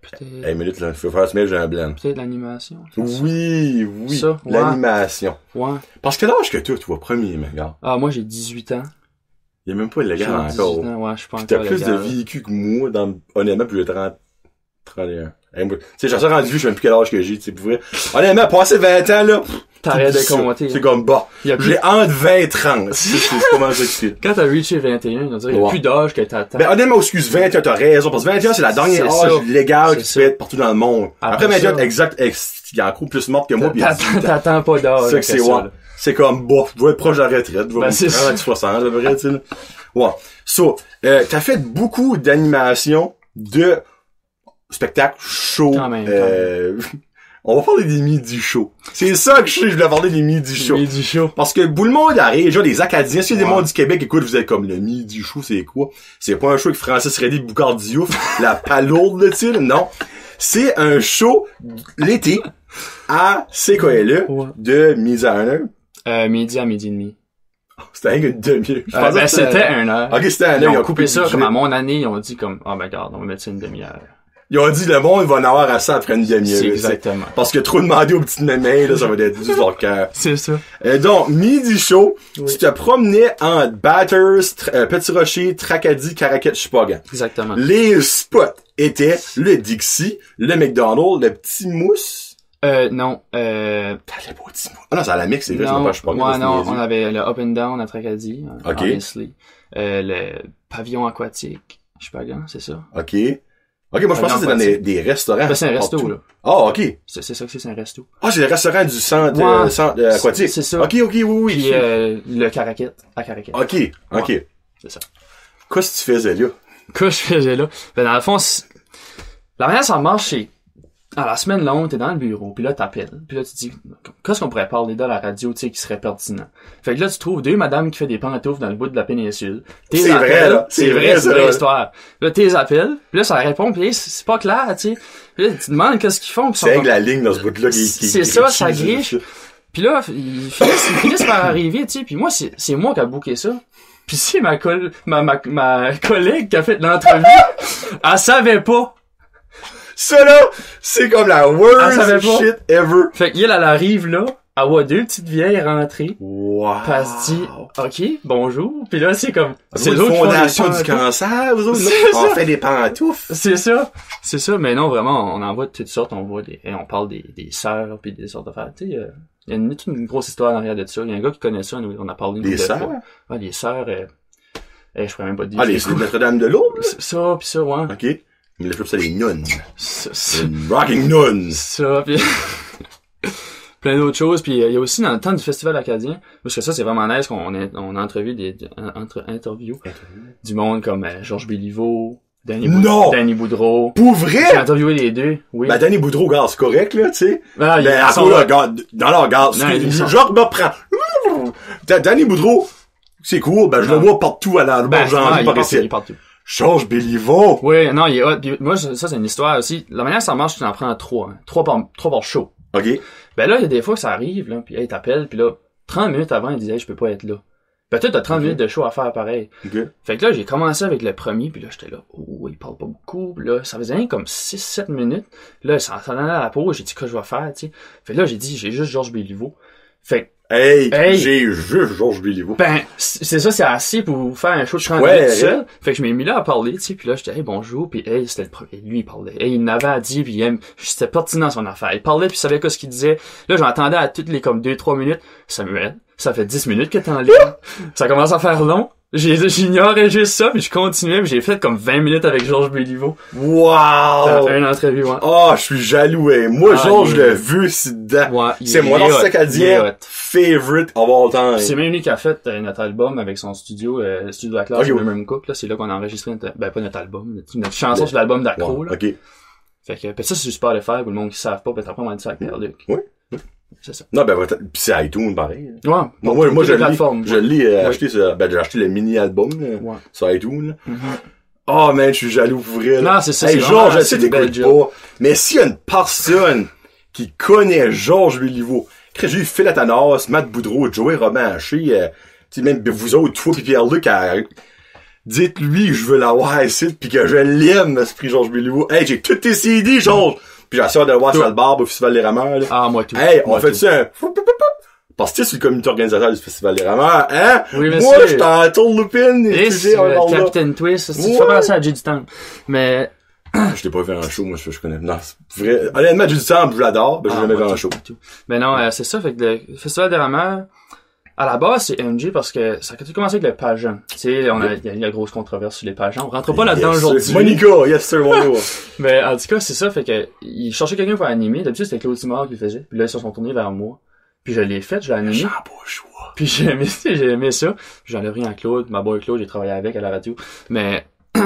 peut-être. Hey, minute, là, faut faire ce mail, j'ai un blanc. Peut-être l'animation. Oui, ça, l'animation. Ouais. Parce que l'âge que toi, premier, mais gars. Ah, moi, j'ai 18 ans. Il y a même pas illégal encore. Ouais, je suis pas encore t'as plus de vécu que moi, honnêtement, plus de 31. Hey, tu sais, j'en suis rendu vieux, je sais même plus quel âge que j'ai, tu sais, pour vrai. Honnêtement, passer 20 ans, là, t'arrêtes de compter. C'est comme, bah, j'ai entre 20 et 30. C'est pas mal ça que tu Quand t'as reaché 21, on dirait qu'il y a plus d'âge que t'attends. Ben, honnêtement, excuse, 21, t'as raison, parce que 21, c'est la dernière âge légale qui se fait partout dans le monde. Après 21, exact, il y a encore plus morte que moi, pis t'attends pas d'âge. C'est que c'est, ouais. C'est comme, bof, je dois être proche de la retraite, je dois me prendre à 60, à peu près, tu sais, là. Ouais. So, t'as fait beaucoup d'animations de spectacles, shows, quand même. On va parler des midi shows. C'est ça que je voulais parler des midi shows. Midi shows. Parce que tout le monde arrive, genre les Acadiens, si y a des mondes du Québec, écoute, vous êtes comme le midi show, c'est quoi? C'est pas un show avec Francis Reddy Boucard Diouf, la palourde, là, tu sais, non. C'est un show l'été à CKLE de midi à 1h. Midi à midi et demi. C'était une demi-heure. Ben, c'était 1 heure. Ok, c'était 1 heure. Ils ont coupé ça, comme à mon année, ils ont dit comme, ben, regarde, on va mettre ça une demi-heure. Ils ont dit, le monde va en avoir à ça après une demi-heure. Exactement. Parce que trop demander aux petites mémés, là, ça va être du leur cœur. C'est ça. Donc, midi show, tu te promenais en Batters, Petit Rocher, Tracadie, Caraquette, Chupagan. Exactement. Les spots étaient le Dixie, le McDonald's, le Petit Mousse. Non, T'allais pas au Petit Mousse. Ah non, c'est à la mix, c'est vrai, c'est pas Chupagan. Ouais, non, on avait le Up and Down à Tracadie. Ok. Obviously. Le pavillon aquatique. Chupagan, c'est ça. OK. OK, moi, je pensais que c'était dans des restaurants. Ben, c'est un resto, là. Ah, OK. C'est ça que c'est un resto. Ah, c'est le restaurant du centre, aquatique. C'est ça. OK, oui. Puis, le Caraquette, à Caraquette. OK. Ouais, c'est ça. Qu'est-ce que tu faisais là? Qu'est-ce que je faisais là? Ben, dans le fond, la manière ça marche, c'est, la semaine longue, t'es dans le bureau, puis là, t'appelles. Puis là, tu te dis, qu'est-ce qu'on pourrait parler dans la radio, tu sais, qui serait pertinent? Fait que là, tu trouves deux madames qui fait des pantoufles dans le bout de la péninsule. C'est vrai, là. C'est vrai, c'est vraie histoire. Là, t'es appelles, puis là, ça répond, puis c'est pas clair, tu sais. Puis là, tu te demandes qu'est-ce qu'ils font. C'est avec la ligne dans ce bout-là qui c'est ça, ça griche. Puis là, ils finissent par arriver, tu sais. Puis moi, c'est moi qui a booké ça. Puis c'est ma collègue qui a fait l'entrevue. Elle savait pas. Ça là, c'est comme la worst shit ever. Fait qu'elle arrive là, elle voit deux petites vieilles rentrer. Wow. Puis elle se dit, OK, bonjour. Puis là, c'est comme, c'est la fondation du cancer, vous autres, on fait des pantoufles. C'est ça, mais non, vraiment, on en voit de toutes sortes, on parle des sœurs puis des sortes d'affaires. Tu sais, il y a une grosse histoire en arrière de ça. Il y a un gars qui connaît ça, on a parlé des sœurs. Ouais, les sœurs, je pourrais même pas te dire. Ah, les Notre-Dame de l'Aube? Ça, pis ça, ouais. OK. Mais le club, c'est les nunnes. Ça, rocking nuns. Ça, pis plein d'autres choses. Puis il y a aussi dans le temps du festival acadien, parce que ça, c'est vraiment nice qu'on a entrevu interviews du monde comme Georges Béliveau, Danny Boudreau. Pour vrai? J'ai interviewé les deux, oui. Ben, Danny Boudreau, gars, c'est correct, là, tu sais. Ah, mais après, là, dans leur garde, genre, me prend. Danny Boudreau, c'est cool, ben, je le vois partout à la Bourgeoisie, par ici. Partout. Georges Béliveau. Oui, non, il est hot. Puis moi, ça, c'est une histoire aussi. La manière que ça marche, tu en prends trois. Trois par show. OK. Ben là, il y a des fois que ça arrive, là, puis il t'appelle, puis là, 30 minutes avant, il disait, hey, je peux pas être là. Ben toi, t'as 30 minutes de show à faire pareil. Okay. Fait que là, j'ai commencé avec le premier, puis là, j'étais là, il parle pas beaucoup, puis là, ça faisait rien comme 6-7 minutes. Là, ça donnait à la pause, j'ai dit, qu'est-ce que je vais faire, tu sais. Fait que là, j'ai dit, j'ai juste Georges Béliveau. Fait Hey, j'ai juste Georges Béliveau. Ben, c'est ça, c'est assez pour faire un show de 30 minutes tout seul. Fait que je m'ai mis là à parler, tu sais, puis là, j'étais, hey, bonjour, puis hey, c'était le premier. Lui, il parlait. Hey, il n'avait à dire, puis c'était pertinent son affaire. Il parlait, puis il savait quoi ce qu'il disait. Là, j'entendais à toutes les, comme 2-3 minutes, Samuel, ça fait 10 minutes que t'es en ligne. Ça commence à faire long. J'ignorais juste ça, puis je continuais, puis j'ai fait comme 20 minutes avec Georges Béliveau. Wow! Ça fait une entrevue, ouais. Oh, je suis jaloux, hein. Moi, Georges, je l'ai vu, c'est dedans. Ouais, c'est mon ancien acadien favorite of all time. C'est même lui qui a fait notre album avec son studio, Studio de la classe, Memory Cook, là. C'est là qu'on a enregistré pas notre album, notre chanson sur l'album d'Accro, là. OK. Fait que, pis ça, c'est super le faire, pour le monde qui savent pas, pis t'as pas mal dit ça avec Pierre-Luc. Oui. C'est ça. Non, ben, pis c'est iTunes, pareil. Ouais. Moi, je l'ai acheté sur, j'ai acheté le mini-album, sur iTunes, Oh, man, je suis jaloux pour vrai, là. Non, c'est ça, hey, Georges, je sais t'écoutes pas. Mais s'il y a une personne qui connaît Georges Béliveau, j'ai eu Phil Atanas, Matt Boudreau, Joey Romain-Haché, tu sais, même vous autres, toi pis Pierre-Luc, dites-lui que je veux l'avoir ici pis que je l'aime, ce prix Georges Béliveau. Hey, j'ai tous tes CD, Georges! Pis j'assure de le voir sur le barbe au Festival des Rameurs, là. Ah, moi tout. Hey, on fait ça un... Parce que tu es le comité organisateur du Festival des Rameurs, hein? Oui, monsieur. Moi, j'étais en tour loupine, Captain Twist, tu fais penser à Jay du Temple. Mais... Je t'ai pas vu en show, moi, je connais. Non, c'est vrai. Honnêtement, Jay du Temple, je l'adore, mais j'ai jamais vu en show. Mais non, c'est ça, fait que le Festival des Rameurs, à la base, c'est MJ parce que ça a commencé avec le pageant. Tu sais, il y a une grosse controverse sur les pageants. On rentre pas là-dedans aujourd'hui. Monica, yes sir, Monica. Mais en tout cas, c'est ça, fait que il cherchait quelqu'un pour animer. D'habitude, c'était Claude Simard qui le faisait. Puis là, ils se sont tournés vers moi. Puis je l'ai fait, je l'ai animé. Puis j'ai aimé ça. J'enlève rien à Claude, ma boy Claude, j'ai travaillé avec à la radio. Mais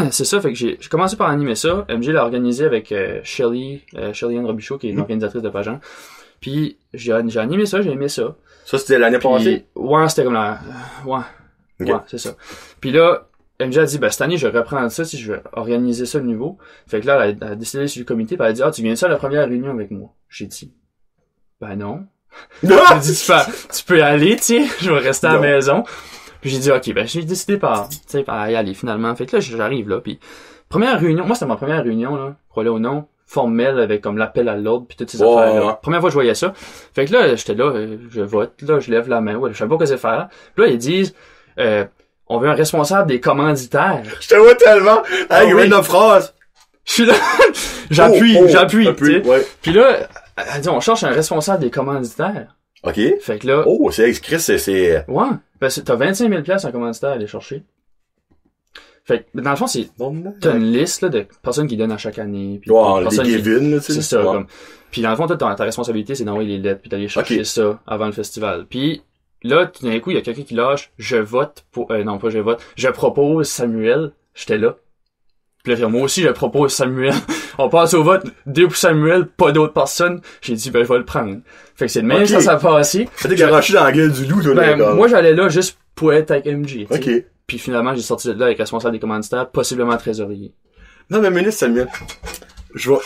c'est ça, fait que j'ai commencé par animer ça. MJ l'a organisé avec Shelly Anne Robichaud, qui est une organisatrice de pageant. Puis j'ai animé ça, j'ai aimé ça. Ça, c'était l'année passée? Ouais, c'était comme la... Ouais. Okay. Ouais, c'est ça. Puis là, MJ a dit, cette année, je reprends ça, si je vais organiser ça de nouveau. Fait que là, elle a décidé sur le comité, puis elle a dit, tu viens ça à la première réunion avec moi? J'ai dit, non. J'ai dit, tu peux y aller, tu sais, je vais rester à la maison. Puis j'ai dit, ok, j'ai décidé par y aller finalement. Fait que là, j'arrive là, puis première réunion, moi c'était ma première réunion, là, crois-le ou non, formelle avec comme l'appel à l'ordre puis toutes ces affaires-là. Première fois que je voyais ça. Fait que là, j'étais là, je vote, là, je lève la main, je savais pas quoi c'est faire. Puis là, ils disent, on veut un responsable des commanditaires. Je te vois tellement, hey, il y a une phrase. Je suis là, j'appuie, ouais. Puis là, elle dit, on cherche un responsable des commanditaires. OK. Fait que là... Oh, c'est écrit, c'est... Ouais. T'as 25 000 $ en commanditaire à aller chercher. Fait que, dans le fond, t'as une liste, là, de personnes qui donnent à chaque année. Puis les Gavin, là, tu sais. C'est ça, comme. Puis dans le fond, toi, ta responsabilité, c'est d'envoyer les lettres puis d'aller chercher ça avant le festival. Puis là, tout d'un coup, il y a quelqu'un qui lâche, je vote pour, non, pas je vote, je propose Samuel. J'étais là. Puis là, moi aussi, je propose Samuel. On passe au vote, 2 pour Samuel, pas d'autres personnes. J'ai dit, ben, je vais le prendre. Fait que c'est le même, ça passé. T'es garoché dans la gueule du loup, toi, moi, j'allais là juste pour être avec MJ. OK. Puis finalement, j'ai sorti de là avec responsable des commanditaires, possiblement trésorier. Non, mais minute, Samuel. Je vais...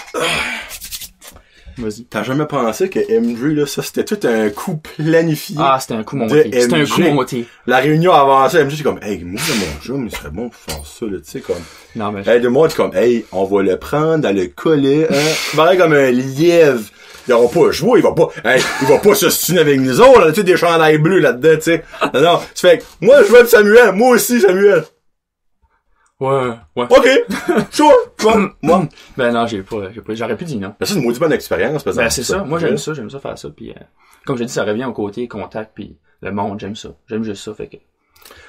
Vas-y. T'as jamais pensé que MJ, là, ça, c'était tout un coup planifié? Ah, c'était un coup monté. C'était un coup monté. La réunion avancée, MJ, c'est comme, hey, moi, mon jeu, mais il serait bon pour faire ça, là, tu sais, comme. Non, mais. Hey, de moi, c'est comme, hey, on va le prendre, dans le coller, hein. Pareil comme un lièvre. Ils auront pas joué, il va pas s'ostiner avec nous autres, là, tu sais, des chandails bleus là-dedans, tu sais. Non, tu fais, moi, je veux être Samuel, moi aussi, Samuel. Ouais. OK. Sure. Moi. Ben non, j'aurais pu dire non. Ben, ça, c'est une maudite bonne expérience, par exemple. Ben, c'est ça. Moi, j'aime ça faire ça. Puis, comme je dis, ça revient au côté contact puis le monde, j'aime ça. J'aime juste ça, fait que.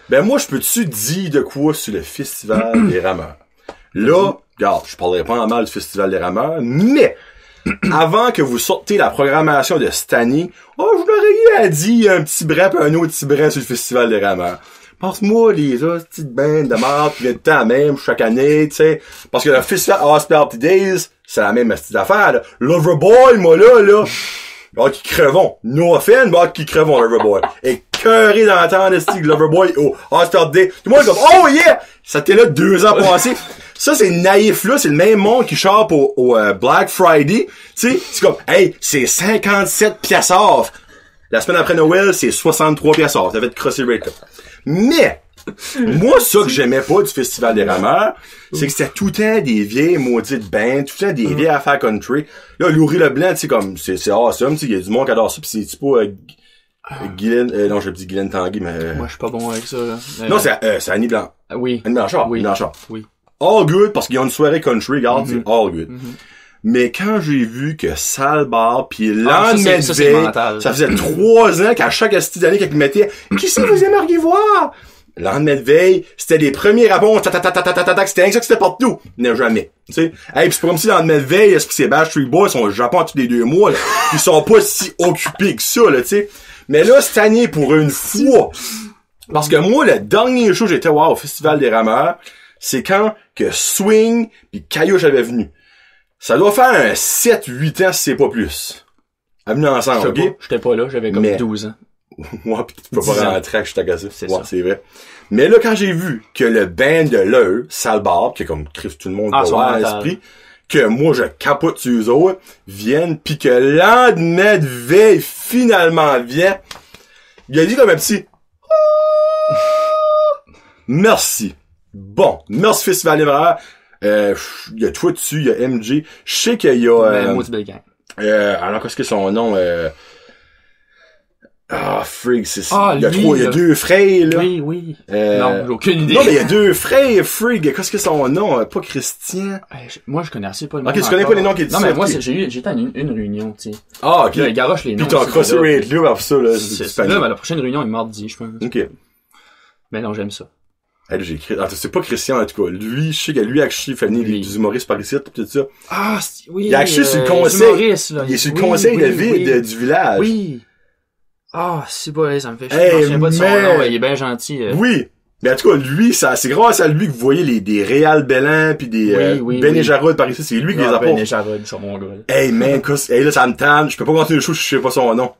Ben, moi, je peux-tu dire de quoi sur le Festival des Rameurs? Là, regarde, je parlerai pas en mal du Festival des Rameurs, mais, avant que vous sortez la programmation de cette année, je vous l'aurais à dire un petit brin pis un autre petit brin sur le Festival des Rameurs. Pense-moi, les petites bandes de marde qui viennent tout le temps même chaque année, tu sais. Parce que le Festival Hospitality Days, c'est la même petite affaire, là. Loverboy, moi, là. Qui crevons. No offense, qui crevons, Loverboy. Et cœuré d'entendre le style Loverboy au Hospitality Day. Tout le monde est comme, oh yeah! Ça était là 2 ans passés. Ça, c'est naïf, là. C'est le même monde qui chope au Black Friday. Tu sais, c'est comme, hey, c'est 57 piastres off. La semaine après Noël, c'est 63 piastres off. Ça va être crossé rate, là. Mais, moi, ça que j'aimais pas du Festival des Rameurs, c'est que c'était tout le temps des vieilles maudites bandes, tout le temps des vieilles affaires country. Là, Laurie Leblanc, tu sais, comme, c'est awesome, tu sais, il y a du monde qui adore ça, pis c'est pas, Guylaine, non, je dis Guylaine Tanguy, mais... Moi, je suis pas bon avec ça, là. Non, c'est Annie Blanc. Oui. Annie Blanchard. Oui. Annie Blanchard. Oui. All good, parce qu'il y a une soirée country, regarde, c'est all good. Mais quand j'ai vu que Sale Bar pis l'an de veille, ça faisait 3 ans qu'à chaque astuce d'année qu'ils mettaient, qui c'est vous aimeriez voir? Lendemain de veille, c'était les premiers rapports, c'était rien que ça que c'était partout. N'est jamais. Tu sais. Hey, pis c'est pas comme si lendemain de veille, ces Backstreet Boys sont au Japon tous les 2 mois, là. Ils sont pas si occupés que ça, là, tu sais. Mais là, cette année, pour une fois, parce que moi, le dernier show, j'étais au Festival des Rameurs, c'est quand que Swing pis Caillouche avaient venu. Ça doit faire un 7-8 ans si c'est pas plus. À venir ensemble, ok? J'étais pas là, j'avais comme 12 ans. Ouais, pis tu peux pas rentrer, je suis agacé. C'est ça. C'est vrai. Mais là, quand j'ai vu que le band de l'heure, Sale Bar, qui est comme Chris, tout le monde doit avoir l'esprit, que moi, je capote sur eux autres, viennent, pis que le lendemain de veille, finalement, vient, il a dit comme un petit, merci. Bon, merci Festival Libraire. Il y a toi dessus, il y a MJ. Je sais qu'il y a... alors, qu'est-ce que son nom? Frig, c'est ça. Il y a 2 frères, là. Oui. Non, j'ai aucune idée. Non, mais il y a 2 frères, Frig. Qu'est-ce que son nom? Pas Christian. Moi, je connais assez pas le nom. Ok, tu connais pas les noms qui disent. Non, mais moi, j'étais à une réunion, tu sais. Ah, ok. Puis, garoche les noms. Puis t'as crossé rate là, pour ça, là. C'est là, mais la prochaine réunion est mardi, je pense. Ok. Mais non, j'aime ça. Hey, j'ai écrit. C'est pas Christian, en tout cas. Lui, je sais que lui, actually, fait venir des humoristes par ici, tout ça. Ah, oui. Il est actually sur le conseil. Il est sur le conseil de ville du village. Oui. Ah, c'est pas, ça me fait chier. Hey, je me souviens pas de son nom, il est bien gentil. Oui. Mais en tout cas, lui, c'est grâce à lui que vous voyez des Réal Bellan pis des Ben et Jarod par ici. C'est lui qui les apporte. Ben et Jarod, c'est mon gars. Hey, man, hey, là, ça me tente. Je peux pas continuer le show, je sais pas son nom.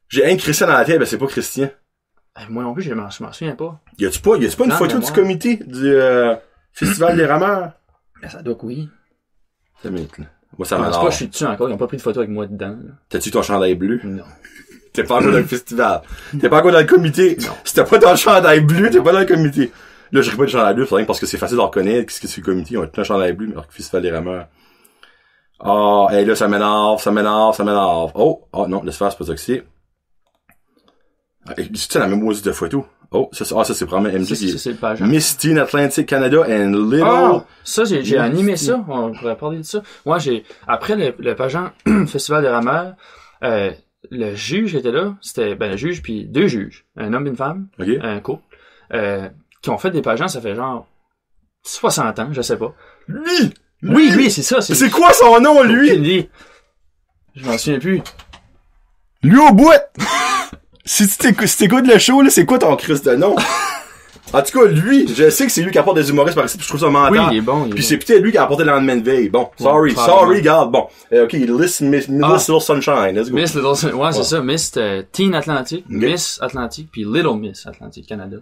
J'ai un Christian dans la tête, ben c'est pas Christian. Moi non plus, je m'en souviens pas. Y a-tu pas une photo du comité du Festival des Rameurs? Ben, ça doit que oui. Ça m'étonne, là. Moi, ça m'énerve. Je sais pas, je suis dessus encore, ils ont pas pris de photo avec moi dedans, là. T'as-tu ton chandail bleu? Non. T'es pas encore dans le festival. T'es pas encore dans le comité. Non. Si t'as pas ton chandail bleu, t'es pas dans le comité. Là, je pas de chandail bleu, c'est rien parce que c'est facile de reconnaître qu'est-ce que c'est le comité. Ils ont tout un chandail bleu, alors que le Festival des Rameurs. Ah, hey, là, ça m'énerve. Oh, non, laisse faire, c'est pas ça que c'est. C'est la même musique de photo. Oh, ça, c'est probablement MJ qui c'est le page. Miss Teen Atlantic Canada and Little. Ah, ça, j'ai animé ça. On pourrait parler de ça. Moi, après le pageant Festival des Rameurs, le juge était là. C'était, le juge puis 2 juges. Un homme et une femme. Okay. Un couple. Qui ont fait des pageants, ça fait genre 60 ans, je sais pas. Lui! Oui, lui, c'est ça. C'est quoi son nom, lui? Aucune idée. Je m'en souviens plus. Lui au bout! si t'écoutes le show, là, c'est quoi ton Christ de nom? En tout cas, lui, je sais que c'est lui qui apporte des humoristes par ici, puis je trouve ça mental. Oui, il est bon. Puis c'est peut-être lui qui a apporté le lendemain de veille. Bon, sorry, regarde, bon. OK, Miss Little Sunshine, let's go. Miss Little Sunshine, ouais, c'est ça. Miss Teen Atlantic, Miss Atlantic, puis Little Miss Atlantic Canada.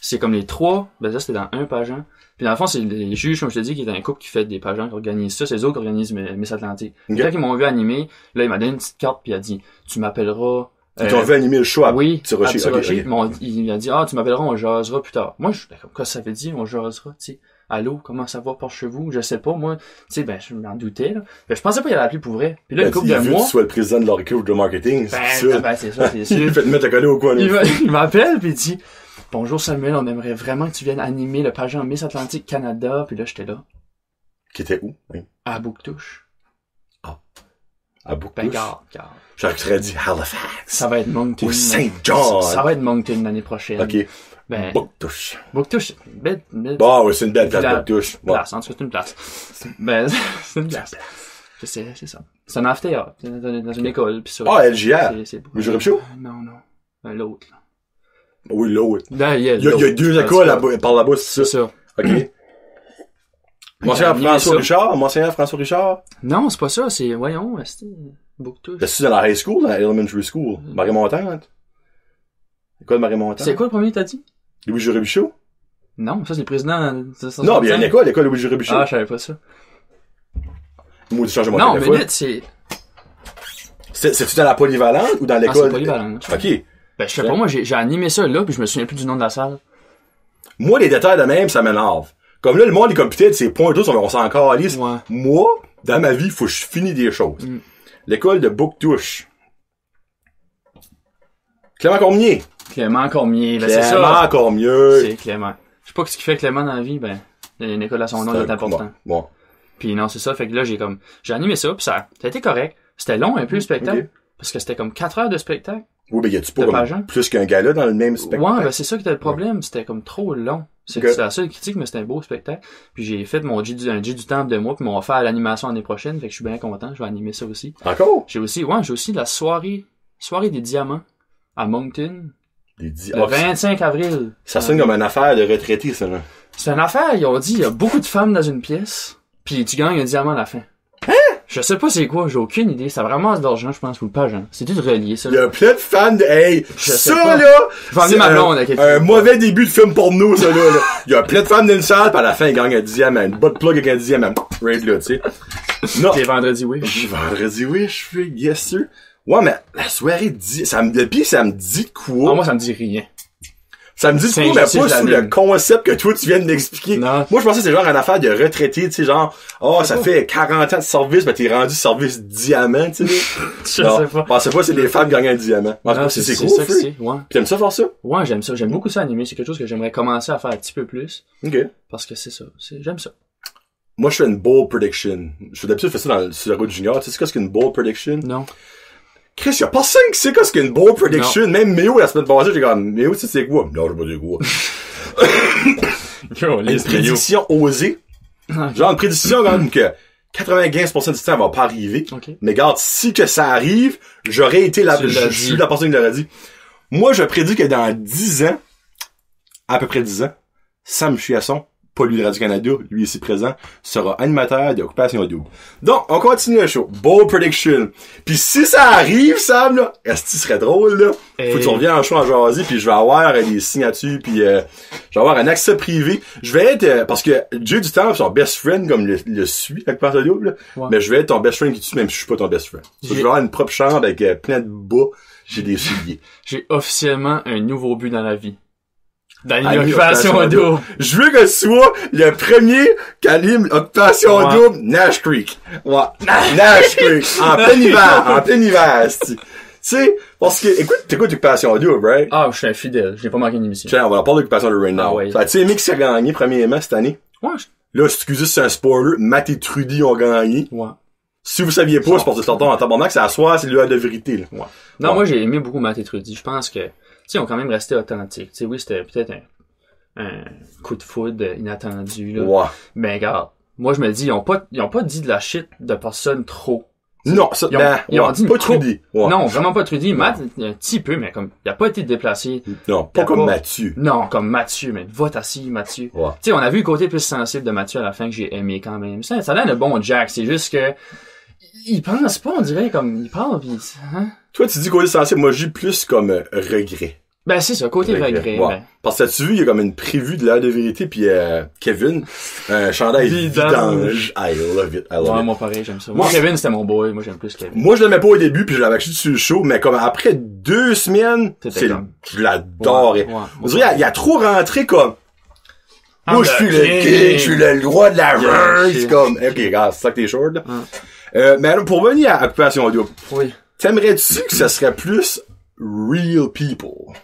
C'est comme les trois, ben là, c'était dans un pageant. Puis dans le fond, c'est les juges, comme je te dis, qui est un couple qui fait des pageants, qui organisent ça. C'est eux autres qui organisent Miss Atlantic. Okay. Quand ils m'ont vu animer, là, il m'a donné une petite carte, puis il a dit, tu m'appelleras... Ils t'ont fait animer le show à oui, Petit Rocher. Okay. Il a dit, tu m'appelleras, on jasera plus tard. Moi, comme quoi ça veut dire, on jasera, tu sais. Allô, comment ça va par chez vous? Je sais pas, moi. Tu sais, ben, je m'en doutais, là. Ben, je pensais pas qu'il allait appeler pour vrai. Puis là, une couple de mois. Tu sois le président de leur équipe de marketing, c'est ça. Ben, c'est ça, c'est sûr. Il fait te mettre à coller au coin, il m'appelle, puis il dit, bonjour Samuel, on aimerait vraiment que tu viennes animer le pageant Miss Atlantic Canada. Puis là, j'étais là. Qui était où? Oui. À Bouctouche. Ah. À Bouctouche? Ben, garde. J'aurais dit Halifax. Ça va être Moncton. Ou Saint John. Ça va être Moncton l'année prochaine. OK. Ben, Bouctouche. Bouctouche, belle. Bon, ouais, c'est une belle place, Bouctouche. Place, en tout cas, c'est une place. Ben, c'est une place. C'est ça. C'est un amphithéâtre, dans une école, pis ça. Ah, LGA. C'est beau. Le Jurep Show? Non. L'autre, là. Oui, l'autre. Là, il y a deux écoles là-bas, par là-bas, c'est ça. OK. Monseigneur François Richard? Non, c'est pas ça, c'est, voyons, c'était Bouctouche. C'est dans la high school, dans la elementary school. Marie-Montante? École Marie-Montante? C'est quoi le premier que t'as dit? Louis Jurébichaud? Non, ça c'est le président. Non, mais il y a une école, l'école Louis Jurébichaud. Ah, je savais pas ça. Moi, tu changes mon téléphone. Non, mais c'est... C'est-tu dans la polyvalente ou dans l'école? Ah, c'est polyvalente. OK. Ben, je sais pas, moi, j'ai animé ça là, puis je me souviens plus du nom de la salle. Moi, les détails de même, ça m'énerve. Comme là, le monde est comme peut-être, c'est point tous, on s'en calisse. Ouais. Moi, dans ma vie, faut que je finisse des choses. L'école de Bouctouche. Clément Cormier, ben c'est ça. Clément Cormier. C'est Clément. Je sais pas ce qu'il fait Clément dans la vie, ben, il y a une école à son nom, c'est important. Bon. Puis non, c'est ça, fait que là, j'ai animé ça, puis ça a été correct. C'était long un peu le spectacle, parce que c'était comme 4 heures de spectacle. Oui, ben y a-tu pas comme plus qu'un gala dans le même spectacle? Ouais, ben c'est ça qui était le problème, c'était comme trop long. C'est la seule critique, mais c'était un beau spectacle. Puis j'ai fait un J du temple de moi, puis m'ont offert l'animation l'année prochaine, fait que je suis bien content, je vais animer ça aussi. Encore? J'ai aussi la soirée des diamants à Moncton. Le 25 avril. Ça sonne comme une affaire de retraité, ça, là. C'est une affaire, ils ont dit, il y a beaucoup de femmes dans une pièce, puis tu gagnes un diamant à la fin. Hein? Je sais pas c'est quoi, j'ai aucune idée. Ça vraiment de l'argent, je pense, pour le pageant. C'est tout relié, ça. Il y a plein de fans de, hey, ça, là! Je vais emmener ma blonde à quelqu'un. Un mauvais début de film porno, ça, là. Il y a plein de fans d'une salle, pis à la fin, ils gagnent un diamant. Une botte plug avec un diamant. Right là, tu sais. Non. C'est vendredi wish. Vendredi wish, je fais, yes, sir. Ouais, mais la soirée dit, ça me dit de quoi? Ah, moi, ça me dit rien. Ça me dit de quoi, mais pas sous le concept que toi, tu viens de m'expliquer. Non. Moi, je pensais que c'est genre une affaire de retraité, tu sais, genre, ça fait 40 ans de service, mais t'es rendu service diamant, tu sais. Je sais pas. Je pensais pas que c'est les femmes qui gagnent un diamant. C'est cool, ça que c'est, ouais. Puis t'aimes ça faire ça? Ouais, j'aime ça. J'aime beaucoup ça animer. C'est quelque chose que j'aimerais commencer à faire un petit peu plus. OK. Parce que c'est ça. J'aime ça. Moi, je fais une bold prediction. Je fais d'habitude, je fais ça sur la route junior. Tu sais ce qu'une bold prediction? Non. Chris, y'a personne qui sait qu'est-ce qu'une bold prediction. Non. Même Méo, la semaine passée, j'ai comme, Méo, tu sais c'est quoi? Non, je sais pas c'est quoi. Une prédiction osée. Genre, une prédiction, quand même, que 95% du temps, elle va pas arriver. Okay. Mais regarde, si que ça arrive, j'aurais été je suis la personne qui l'aurait dit. Moi, je prédis que dans 10 ans, à peu près 10 ans, Sam Chiasson, pas lui de Radio-Canada, lui ici présent, sera animateur d'Occupation Double. Donc, on continue le show. Bold prediction. Puis si ça arrive, Sam, là, est-ce que ce serait drôle, là? Faut que tu reviennes en show en jaser, puis je vais avoir des signatures, puis je vais avoir un accès privé. Je vais être, parce que Jay du Temple, son best friend, comme le suit, Occupation Double, là, mais je vais être ton best friend qui tue, même si je suis pas ton best friend. Je vais avoir une propre chambre avec plein de bas, j'ai des souliers. J'ai officiellement un nouveau but dans la vie. Dans l'Occupation Double. Je veux que ce soit le premier qui anime l'Occupation Double, Nash Creek. Ouais. Nash Creek. En plein hiver, tu sais, parce que, écoute, t'écoutes l'Occupation Double, right? Ah, je suis infidèle. Je n'ai pas manqué une émission. Tiens, on va parler d'Occupation Double right now. Ah, ouais. Tu sais, aimé qui s'est gagné premièrement cette année? Ouais. Là, excusez, c'est un spoiler. Matt et Trudy ont gagné. Ouais. Si vous saviez pas, c'est parce que c'est en tabarnak, c'est à soir, c'est l'heure de vérité, là. Ouais. Non, moi, j'ai aimé beaucoup Matt et Trudy. Je pense que, tu sais, ils ont quand même resté authentiques. Tu sais, oui, c'était peut-être un coup de foudre inattendu, là. Ouais. Ben, regarde, moi, je me dis, ils ont pas dit de la shit de personne trop. Non, ça, ils ont dit pas Trudy. Ouais. Non, vraiment pas Trudy. Matt, un petit peu, mais comme, il a pas été déplacé. Non, pas comme Mathieu. Non, comme Mathieu, mais va t'assis, Mathieu. Ouais. Tu sais, on a vu le côté plus sensible de Mathieu à la fin que j'ai aimé quand même. Ça a l'air de bon Jack, c'est juste que, il pense pas, on dirait, comme, il parle pis, hein? Toi, tu dis côté sensible, moi, j'ai plus comme regret. Ben, c'est ça, côté regret. Ouais. Ben. Parce que tu vu, il y a comme une prévue de l'heure de vérité, puis Kevin, un chandail vidange. I love it. Ouais, moi pareil, j'aime ça. Moi, Kevin, c'était mon boy. Moi, j'aime plus Kevin. Moi, je l'aimais pas au début, puis je l'avais acheté sur le show, mais comme après 2 semaines, je l'adorais. On dirait, il a trop rentré comme, moi, je suis le king, je suis le roi de la rue. C'est comme, ok, regarde, c'est ça que t'es short, là. Mais alors, pour venir à Occupation Double. Oui. T'aimerais-tu que ce serait plus real people?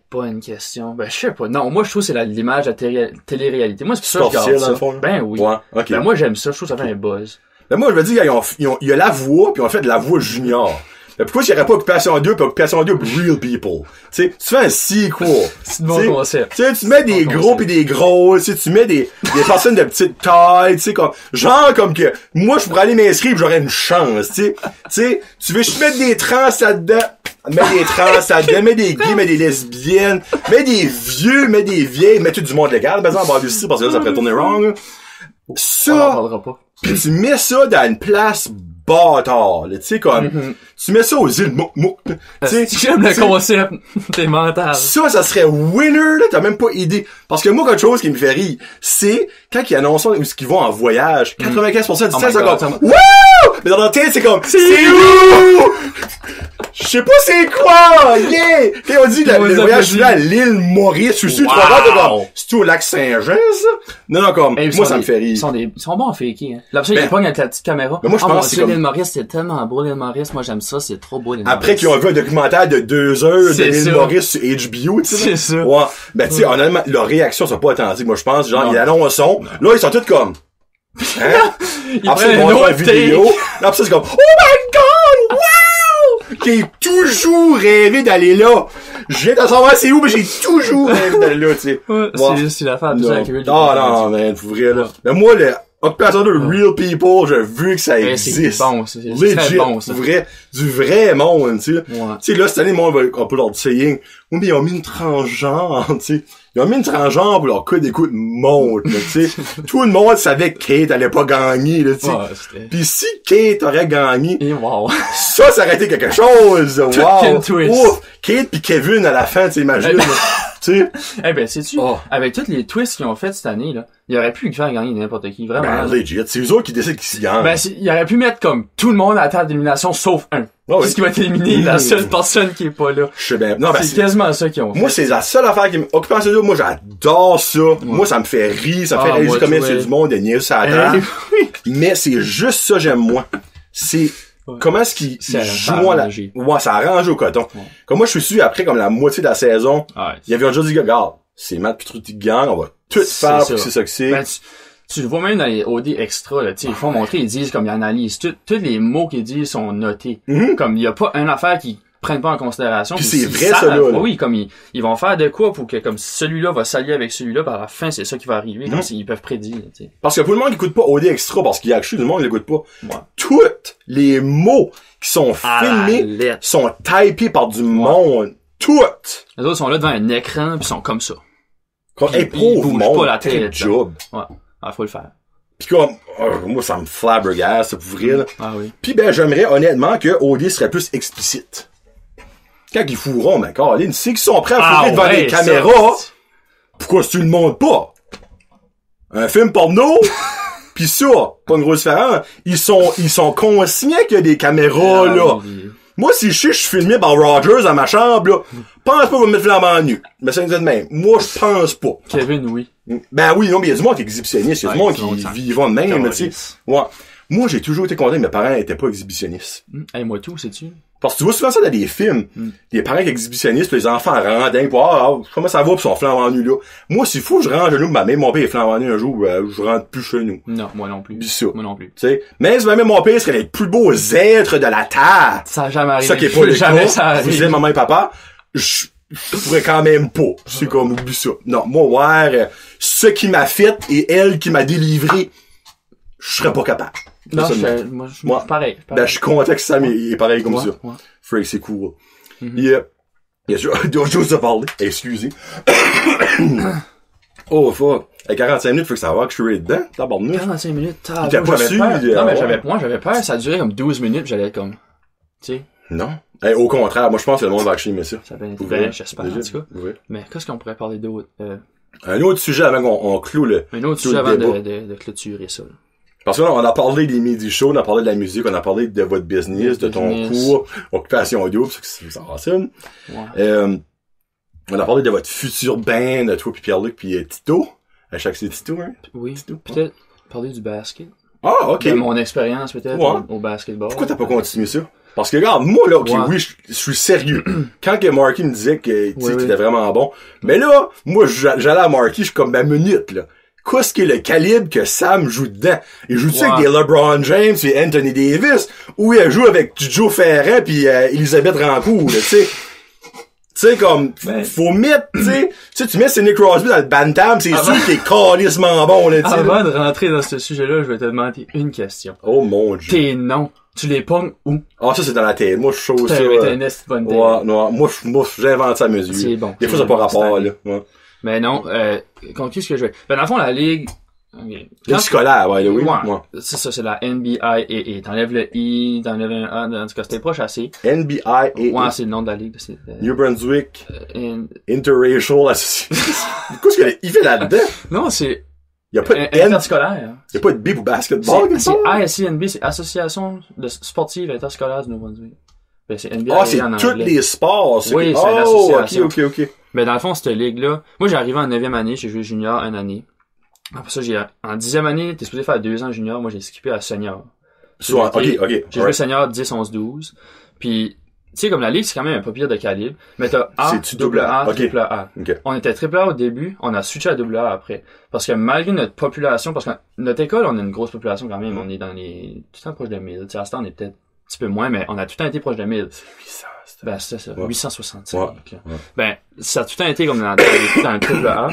Bonne question. Ben, je sais pas. Non, moi, je trouve que c'est l'image de la télé-réalité. Moi, c'est pour ça que je regarde ça. Fond, ben oui. Ouais, okay. Ben, moi, j'aime ça. Je trouve que ça fait un buzz. Ben, moi, je me dis, il y a la voix, puis on fait de la voix junior. Mais pourquoi s'il n'y aurait pas Occupation 2 puis Occupation 2 Real People? Tu sais, tu fais un sequel. C'est de bon concept. Tu sais, tu mets des gros pis des gros, tu sais, tu mets des personnes de petite taille, tu sais, comme, genre, comme que, moi, je pourrais aller m'inscrire pis j'aurais une chance, tu sais, tu veux juste mettre des trans là-dedans, mets des gays, mets des lesbiennes, mets des vieux, mets des vieilles, mets tout du monde légal, par exemple, en Russie, parce que là, ça pourrait tourner wrong, ça, on en parlera pas. Pis tu mets ça dans une place bâtard, tu sais, comme, tu mets ça aux îles Mouk. Tu sais, j'aime le concept. T'es mental. Ça serait winner, là, t'as même pas idée. Parce que moi, quelque chose qui me fait rire, c'est, quand ils annoncent où qu'ils vont en voyage, 95% du temps, c'est comme, wouh! Mais dans leur tête, c'est comme, c'est où? Je sais pas c'est quoi! Yeah! Quand on dit le voyage là à l'île Maurice, je suis sûr, c'est-tu au lac Saint-Jean, ça? Non, comme, moi, ça me fait rire. Ils sont bons à faker, hein. Là, ils pognent avec la petite caméra. Mais moi, je pense que c'est comme... l'île Maurice, c'est tellement beau, l'île Maurice. Moi, j'aime ça, c'est trop beau, l'île Maurice. Après qu'ils ont vu un documentaire de 2 heures de l'île Maurice sur HBO, tu sais. C'est ça. Ouais. Ben, tu sais, honnêtement, leurs réactions sont pas authentiques. Moi, je pense, genre, ils annoncent là, ils sont tous comme, hein? Après, ils vont faire une vidéo. Là, après ça, c'est comme, oh my god! Wow! J'ai toujours rêvé d'aller là. Je viens de savoir c'est où, mais j'ai toujours rêvé d'aller là, tu sais. Ouais, c'est la femme, non, man, faut vrai, là. Mais moi, Occupation de Real People, je veux que ça existe. C'est bon, c'est très bon, ça. Du vrai monde, tu sais. Ouais. Tu sais, là, cette année, moi, on peut leur dire saying. Oui, mais ils ont mis une transgenre, tu sais. Ils ont mis une transgenre pour leur code d'écoute monte, tu sais. Tout le monde savait que Kate allait pas gagner, là, tu sais. Ouais, pis si Kate aurait gagné, et wow. ça aurait été quelque chose, wow. Twist. Kate pis Kevin à la fin, tu sais, imagine. Tu sais. Eh ben, sais-tu, avec tous les twists qu'ils ont fait cette année, là, il aurait pu faire gagner n'importe qui, vraiment. Ben, legit. C'est eux autres qui décident qui gagne. Ben, il aurait pu mettre comme tout le monde à la table d'élimination sauf un. Oh, oui. Ce qui va être éliminé, la seule personne qui est pas là. Je sais bien. Non, ben, c'est quasiment ça qu'ils ont fait. Moi, c'est la seule affaire qui Occupation Double, moi, j'adore ça. Ouais. Moi, ça me fait rire, ça me fait réaliser combien c'est du monde, de niaises sur la table. Mais c'est juste ça, j'aime moins. C'est, comment est-ce qu'il joue la... Ouais, ça arrange au coton. Ouais. Comme moi, je suis sûr, après, comme la moitié de la saison, il y avait déjà dit, regarde, c'est Matt pis Trudy Gang, on va tout faire pour que c'est ça que c'est. Ben, tu le vois même dans les OD extra, là, tu sais, ils font montrer, ils disent, comme ils analysent, tous les mots qu'ils disent sont notés. Comme il y a pas une affaire qu'ils prennent pas en considération. Puis c'est vrai, ça, là. Oui, comme ils vont faire de quoi pour que, comme celui-là va s'allier avec celui-là, par la fin, c'est ça qui va arriver, comme s'ils peuvent prédire, tu sais. Parce que pour le monde qui écoute pas OD extra, parce qu'il y a actually du monde qui l'écoute pas. Ouais. Tous les mots qui sont filmés sont typés par du monde. Toutes! Les autres sont là devant un écran pis sont comme ça. Ils bougent pas la tête. Job. Ouais. Ah, faut le faire. Pis comme, moi, ça me flabbergasse, ça pour vrai, là. Ah oui. Pis ben, j'aimerais honnêtement que OD serait plus explicite. Quand ils fourront, ben, Caroline, c'est qu'ils sont prêts à fourrer devant des caméras. Pourquoi tu le montres pas? Un film porno? Pis ça, pas une grosse différence. Ils sont conscients qu'il y a des caméras, là. Oui. Moi, si je suis filmé par Rogers dans ma chambre, là, pense pas qu'on me mette flambant nu. Mais ça nous dit de même. Moi, je pense pas. Kevin, oui. Ben oui, non, mais il y a du monde qui est exhibitionniste. Il y a du monde qui vivent de même, tu sais. Ouais. Moi, j'ai toujours été content que mes parents étaient pas exhibitionnistes. Moi tout, sais-tu? Parce que tu vois souvent ça dans des films. Des parents qui exhibitionnistes, pis les enfants rentrent, comment ça va, pis ils sont flambant nus là. Moi, s'il faut que je rentre à genoux, ma mère, mon père est flambant nu un jour, je rentre plus chez nous. Non, moi non plus. Ça. Moi non plus. Tu sais. Même si ma mère, mon père serait les plus beaux êtres de la terre. Ça a jamais arrivé. Ça qui est pas le cas. Vous êtes maman et papa. je pourrais quand même pas. C'est comme, oublie ça. Non, moi, ce qui m'a fait et elle qui m'a délivré, je serais pas capable. Non, moi, je suis pareil. Ben, je suis content que Sam est pareil comme ça. Ouais. Freak, c'est cool. Il y a d'autres choses à parler. Excusez. Oh, fuck. À 45 minutes, faut que ça va que je suis ready dedans. Tabarnouche. 45 minutes, t'as pas su, non, mais j'avais peur, ça a duré comme 12 minutes, pis j'allais être comme, tu sais. Non. Hey, au contraire, moi, je pense que le monde va acheter aimer ça. Ça a bien été, ben, j'espère, en tout cas. Oui. Mais qu'est-ce qu'on pourrait parler d'autre? Un autre sujet avant qu'on clôt le... Un autre sujet avant de clôturer ça, là. Parce que là, on a parlé des midi shows, on a parlé de la musique, on a parlé de votre business, de ton cours, Occupation Double, c'est awesome. Ouais. On a parlé de votre futur band, toi puis Pierre-Luc puis Tito. À chaque c'est Tito, hein? Oui. Tito, peut-être parler du basket. Ah, ok. De mon expérience, peut-être, au basketball. Pourquoi t'as pas continué ça? Parce que regarde, moi là, oui, je suis sérieux. Quand que Marky me disait que t'étais vraiment bon, mais là, moi j'allais à Marky, je suis comme ma minute là. Qu'est-ce que le calibre que Sam joue dedans? Il joue-tu avec des LeBron James et Anthony Davis? Ou il joue avec Joe Ferrand pis Elisabeth Rancourt, là, tu sais? Tu sais, comme, faut mettre, tu sais, tu mets Sidney Crosby dans le bantam, c'est sûr qu'il est calissement bon, là, tu sais. Avant de rentrer dans ce sujet-là, je vais te demander une question. Oh mon Dieu. Tes noms, tu les pognes où? Ah, ça, c'est dans la tête. Moi, je chose ça. T'as une bonne tête. Ouais, non, moi, j'invente ça à mesure. C'est bon. Des fois, ça n'a pas rapport, là. Ouais. Mais non, contre ce que je vais. Ben, dans le fond, la ligue, le scolaire, oui. Ouais. C'est ça, c'est la NBIAA. T'enlèves le I, t'enlèves un A, en tout cas, c'était proche assez. NBIAA. Ouais, c'est le nom de la ligue. New Brunswick. Interracial Association. Qu'est-ce qu'il fait là-dedans? Non, c'est... Il y a pas de interscolaire. Il y a pas de B pour basketball. C'est ASCNB, c'est Association sportive interscolaire du New Brunswick. Ben, c'est NBA. Ah, c'est tous les sports. Oui, c'est une association. Ok. Mais dans le fond, cette ligue-là, moi, j'ai arrivé en 9e année, j'ai joué junior une année. Après ça, en 10e année, t'es supposé faire 2 ans junior, moi, j'ai skippé à senior. Ok. J'ai joué senior 10, 11, 12. Puis, tu sais, comme la ligue, c'est quand même un peu pire de calibre. Mais t'as A, double A, triple A. Okay. On était triple A au début, on a switché à double A après. Parce que malgré notre population, parce que notre école, on a une grosse population quand même, on est dans les, tout le temps proche de 1000. Tu sais, à ce temps, on est peut-être un petit peu moins, mais on a tout le temps été proche de 1000. C'est 800. Ben, c'est ça, 865. Ouais. Ben, ça a tout le temps été comme dans le triple A.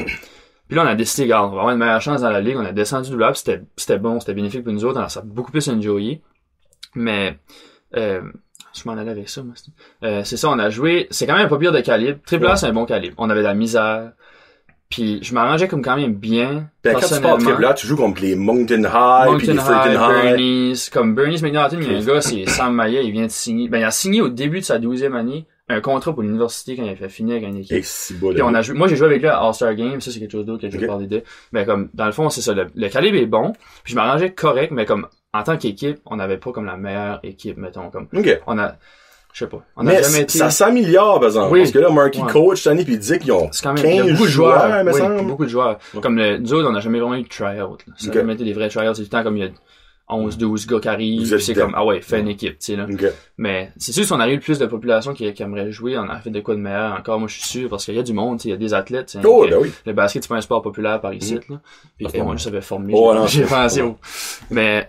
Puis là, on a décidé, regarde, on va avoir une meilleure chance dans la ligue, on a descendu double A, puis c'était bon, c'était bénéfique pour nous autres, on a beaucoup plus enjoyé. Mais, je m'en allais avec ça, moi. C'est ça, on a joué, c'est quand même un peu pire de calibre. Triple A, c'est un bon calibre. On avait de la misère. Puis je m'arrangeais comme quand même bien. Ben, quand tu pars triple A, tu joues contre les Mountain High, puis les Freaking High. Bernice, comme Bernice McNaughton, il y a un gars, c'est Sam Maillet, il vient de signer. Ben, il a signé au début de sa 12e année un contrat pour l'université quand il a fait finir avec une équipe. Puis on a joué, moi j'ai joué avec lui à All-Star Game, ça c'est quelque chose d'autre que je vais parler de. Mais comme, dans le fond, c'est ça, le calibre est bon. Puis je m'arrangeais correct, mais comme, en tant qu'équipe, on n'avait pas comme la meilleure équipe, mettons, comme. On a, je sais pas. On a jamais été... ça s'améliore, par exemple. Oui. Parce que là, Marky coach cette année, pis il dit qu'ils ont 15 beaucoup de joueurs, me semble. Beaucoup de joueurs. Comme nous autres, on n'a jamais vraiment eu de try-out, là. Ça a jamais été des vrais try-outs. C'est tout le temps comme il y a 11, 12 gars qui arrivent, c'est comme, ah ouais, fais une équipe, tu sais, là. Mais, c'est sûr, si on arrive plus de population qui aimerait jouer, on a fait de quoi de meilleur encore, moi, je suis sûr, parce qu'il y a du monde, il y a des athlètes, ben oui. Le basket, c'est pas un sport populaire par ici, là. Puis, moi, je savais former. J'ai pensé Mais,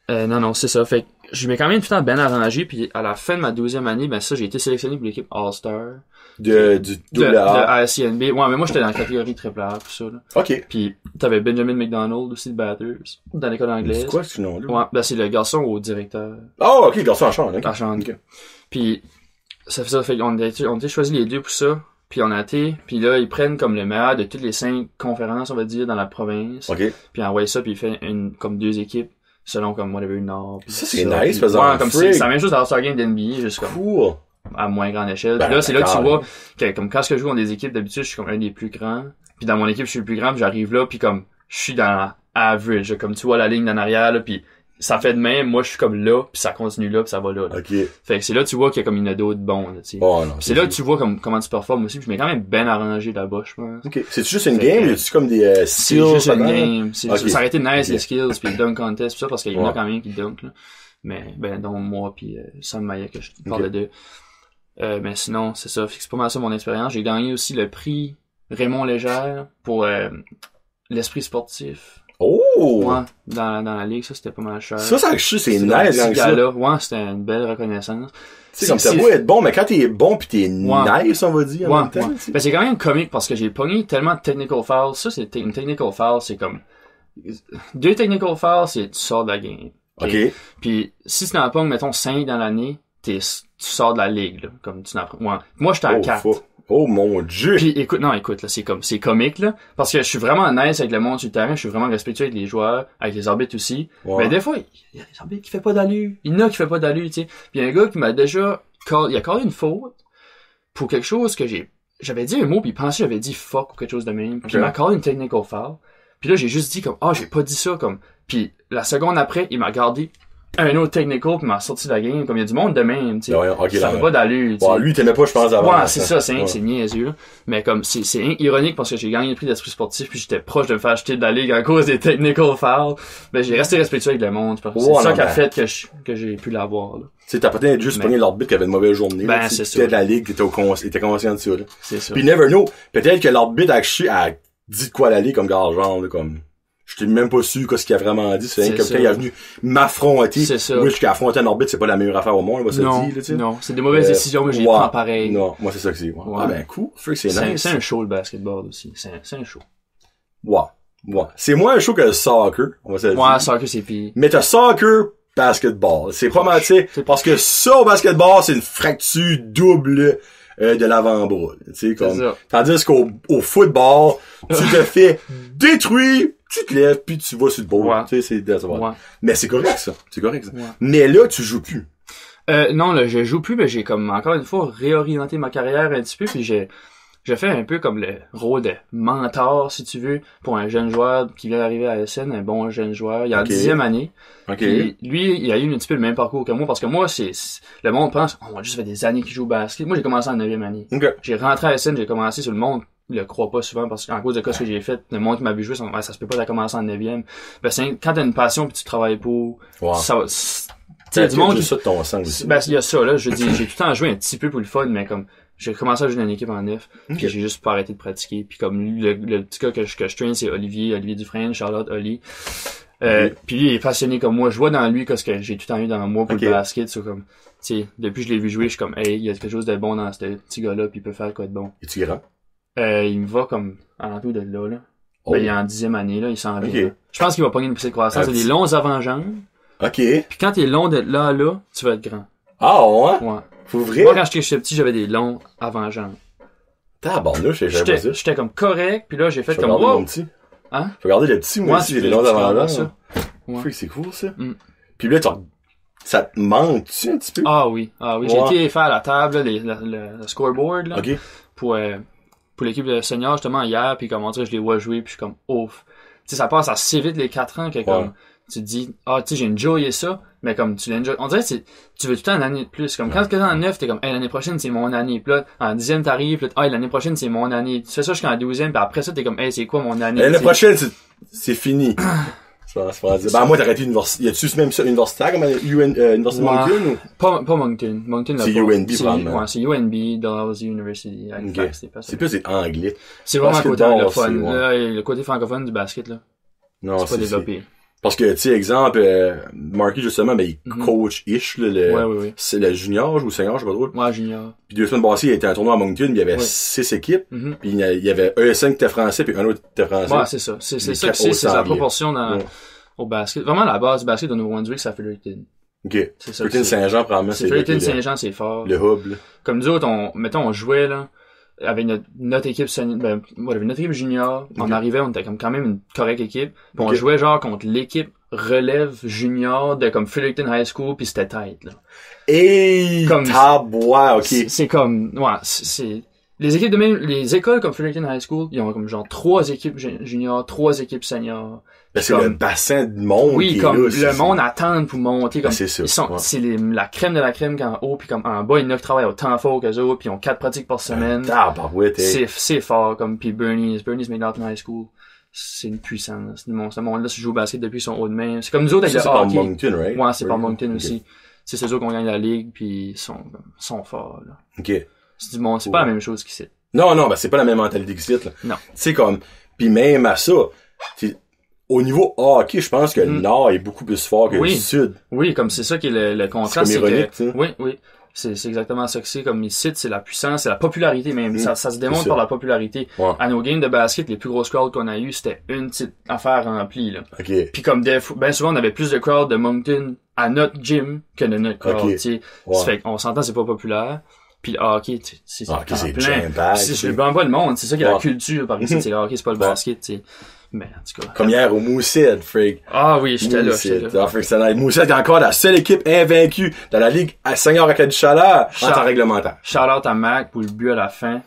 non, c'est ça. Fait que, je m'ai quand même tout le temps bien arrangé, puis à la fin de ma 12e année, ben ça, j'ai été sélectionné pour l'équipe All-Star. Du double A. De ASCNB. Ouais, mais moi, j'étais dans la catégorie triple A, tout ça, là. OK. Puis, t'avais Benjamin McDonald aussi, le Batters, dans l'école anglaise. C'est quoi ce nom-là? Ouais, ben c'est le garçon au directeur. Oh, OK, le garçon en chambre, En chambre. Puis, ça fait ça, fait qu'on a été choisi les deux pour ça. Puis on a été, puis là, ils prennent comme le meilleur de toutes les 5 conférences, on va dire, dans la province. OK. Puis envoient ça, puis ils font comme 2 équipes. Selon comme whatever Nord. Ça c'est nice, faisant. Ouais, comme c'est la même chose dans All-Star Game d'NBA, juste comme. Cool. À moins grande échelle. Ben, puis là, c'est là que tu vois que comme quand je joue dans des équipes, d'habitude, je suis comme un des plus grands. Puis dans mon équipe, je suis le plus grand, puis j'arrive là, puis comme je suis dans average, comme tu vois la ligne d'en arrière là, puis ça fait de même, moi je suis comme là, puis ça continue là, puis ça va là. OK. Fait que c'est là que tu vois qu'il y a comme une d'autres bons, là, tu sais. Oh, non, c'est là que tu vois comment tu performes aussi, puis je m'ai quand même bien arrangé là-bas, je pense. OK. C'est juste une game, ou c'est comme des skills? C'est juste une game. Ça aurait été nice les skills, puis le dunk contest, pis ça, parce qu'il y en a quand même qui dunk, là. Mais, dont moi, puis Sam Maillet, que je parlais de. Mais sinon, c'est ça. C'est pas mal ça mon expérience. J'ai gagné aussi le prix Raymond Légère pour l'esprit sportif. Oh! Oh! Ouais, dans la ligue, ça, c'était pas mal cher. Ça, c'est nice, Petit ça. gala. Ouais, c'était une belle reconnaissance. Tu sais, comme ça beau être bon, mais quand t'es bon pis t'es nice, on va dire, en même temps. Ben, c'est quand même comique parce que j'ai pogné tellement de technical fouls. Ça, c'est une technical foul, c'est comme, 2 technical fouls, c'est tu sors de la game. OK. Puis, si tu n'en pognes, mettons, 5 dans l'année, tu sors de la ligue, là. Comme tu n'en prends. Ouais. Moi, j'étais à 4. Oh mon Dieu! Puis écoute, là, c'est comique, là. Parce que je suis vraiment nice avec le monde sur le terrain, je suis vraiment respectueux avec les joueurs, avec les arbitres aussi. Ouais. Mais des fois, il y a des arbitres qui fait pas d'allure. Il y en a qui fait pas d'allure, tu sais. Puis il y a un gars qui m'a déjà il a collé une faute pour quelque chose que j'avais dit un mot puis il pensait que j'avais dit fuck ou quelque chose de même. Puis il m'a collé une technical foul. Puis là, j'ai juste dit comme, j'ai pas dit ça, comme. Puis la seconde après, il m'a gardé un autre technical pis m'a sorti de la game, comme il y a du monde de même, tu sais. Okay, ça fait pas d'allure, tu sais. Ouais, lui, t'aimais pas, je pense, avant. Ouais, c'est ça, c'est niaiseux, là. Mais comme, c'est ironique parce que j'ai gagné le prix d'esprit sportif puis j'étais proche de me faire acheter de la ligue à cause des technical fouls. Ben, j'ai resté respectueux avec le monde, parce que c'est ça qui a fait que j'ai pu l'avoir, là. Tu sais, t'as peut-être juste pogné l'arbitre qui avait une mauvaise journée. Ben, c'est ça. T'étais de la ligue, t'étais conscient de ça, là. C'est ça. Puis never know. Peut-être que l'arbitre a dit de quoi à la ligue comme genre, là, comme, je t'ai même pas su ce qu'il a vraiment dit. C'est comme quand il est venu m'affronter. C'est ça. Moi, jusqu'à affronter un arbitre, c'est pas la meilleure affaire au monde, on va se le dire, là, tu sais. Non, c'est des mauvaises décisions, mais j'y prends pareil. Non, moi, c'est ça que c'est. Ouais. Ah, ben, cool. C'est nice. C'est un show, le basketball aussi. C'est un show. Ouais. C'est moins un show que le soccer, on va se le dire. Ouais, soccer, c'est pire. Mais t'as soccer, basketball. C'est pas mal, tu sais. Parce que ça, au basketball, c'est une fracture double, de l'avant-bras. Tu sais, comme. Tandis qu'au football, tu te fais détruire, tu te lèves, puis tu vas sur le bord. Tu sais, c'est décevant. Ouais. Mais c'est correct, ça. Ouais. Mais là, tu joues plus. Non, là, je joue plus, mais j'ai comme, encore une fois, réorienté ma carrière un petit peu, puis j'ai fait un peu comme le rôle de mentor, si tu veux, pour un jeune joueur qui vient d'arriver à SN, un bon jeune joueur. Il est en 10e année. Puis lui, il a eu un petit peu le même parcours que moi, parce que moi, le monde pense, oh mon Dieu, ça fait des années qu'il joue au basket. Moi, j'ai commencé en 9e année. J'ai rentré à SN, j'ai commencé sur le monde. Le croit pas souvent parce qu'en cause de ce que j'ai fait, le monde qui m'a vu jouer, ça se peut pas de commencer en 9e. Ben, quand t'as une passion pis tu travailles pour, ça, tu du monde ça de ton sang aussi. Ben, il y a ça, là. Je dis, j'ai tout le temps joué un petit peu pour le fun, mais comme, j'ai commencé à jouer dans une équipe en 9, puis j'ai juste pas arrêté de pratiquer. Puis comme, le petit gars que je traîne, c'est Olivier Dufresne, Charlotte, Oli. Puis lui, il est passionné comme moi. Je vois dans lui ce que j'ai tout le temps eu dans moi pour le basket. C'est comme, tu sais, depuis que je l'ai vu jouer, je suis comme, hey, il y a quelque chose de bon dans ce petit gars-là, puis il peut faire quoi de bon. Es-tu grand? Il me va comme, en entour de là. Ben, il est en 10e année, là, il s'en vient. Je pense qu'il va pogner une poussée de croissance. C'est des longs avant-jambes. Puis quand t'es long de là, tu vas être grand. Ah, ouais? Ouais. Faut vrai? Moi, quand j'étais petit, j'avais des longs avant-jambes. J'étais comme correct, puis là, j'ai fait comme, wow! Hein? Faut regarder le petit, moi aussi, j'ai des longs avant-jambes. Ouais. C'est cool, ça. Puis là, ça te manque-tu un petit peu? Ah oui. J'ai été faire la table, le scoreboard, là. Pour l'équipe de senior, justement, hier, puis comme on dirait, je les vois jouer, puis je suis comme, ouf. Tu sais, ça passe assez vite, les 4 ans, que comme, tu te dis, tu sais, j'ai enjoyé ça, mais comme, tu l'enjoy. On dirait, tu veux tout le temps une année de plus. Comme, quand t'es en 9, t'es comme, hey, l'année prochaine, c'est mon année. Puis là, en 10e, t'arrives, puis là, l'année prochaine, c'est mon année. Tu fais ça jusqu'en 12e, puis après ça, t'es comme, hey, c'est quoi mon année? L'année prochaine, c'est fini. Ben, moi, t'aurais été universitaire. Y a-tu même ça, universitaire, comme Université Moncton, ou? Pas Moncton. Moncton, c'est UNB, probablement. Ouais, c'est UNB, Dalhousie University. C'est plus, c'est anglais. C'est vraiment le côté anglophone. Le côté francophone du basket, là. Non, c'est pas développé. Parce que, tu sais, exemple, Marky, justement, ben, il coach-ish, là, c'est le junior, ou senior, je sais pas trop. Ouais, junior. Puis 2 semaines passées, il était un tournoi à Moncton, il y avait 6 équipes, puis il y avait un 5 qui était français, puis un autre qui était français. Ouais, c'est ça. C'est ça que c'est la proportion au basket. Vraiment, la base du basket au Nouveau-Brunswick, c'est à Fullerton. OK. Fullerton Saint-Jean, probablement, c'est Fullerton Saint-Jean, c'est fort. Le hub, là. Comme nous autres, on jouait, là, avec notre équipe notre équipe junior. On arrivait, on était comme quand même une correcte équipe. Puis on jouait genre contre l'équipe relève junior de comme Fullerton High School, puis c'était tête, là. Et OK. C'est comme, c'est les équipes de même, les écoles comme Fullerton High School, ils ont comme genre 3 équipes juniors, 3 équipes seniors. Ben, c'est le bassin de monde. Oui, qui comme est là, le monde attend pour monter. Comme, c'est ça. C'est la crème de la crème qu'en haut, puis comme en bas, il y en a qui travaillent autant fort qu'eux autres, puis ils ont 4 pratiques par semaine. C'est fort, comme, puis Bernie's McNaughton High School. C'est une puissance. Ce monde-là se joue au basket depuis son haut de main. C'est comme nous autres avec le hockey. C'est par Moncton, right? Ouais, c'est par Moncton aussi. C'est ceux autres qu'on gagne la ligue, puis ils sont forts, là. OK. C'est pas la même chose qu'ici. Non, ben c'est pas la même mentalité qu'ici, là. Non. Tu sais, comme, pis même à ça, au niveau hockey, je pense que le Nord est beaucoup plus fort que le Sud. Oui, comme c'est ça qui est le contraste. C'est comme ironique, tu sais. Oui. C'est exactement ça que c'est. Comme ici, c'est la puissance, c'est la popularité même. Ça se démontre par la popularité. Ouais. À nos games de basket, les plus grosses crowds qu'on a eues, c'était une petite affaire remplie, là. Okay. Puis comme ben souvent, on avait plus de crowds de Moncton à notre gym que de notre crowd, tu sais. Ça fait qu'on s'entend, c'est pas populaire. Puis le hockey, c'est plein. Je blâme pas le monde, c'est ça qui est la culture par ici, c'est le hockey, c'est pas le basket, tu sais. Mais en tout cas. Comme hier au Moosehead, Freak. Ah oui, j'étais là. Moosehead est encore la seule équipe invaincue dans la Ligue à Seigneur Acadie Chaleur en temps réglementaire. Shout out à Mac pour le but à la fin.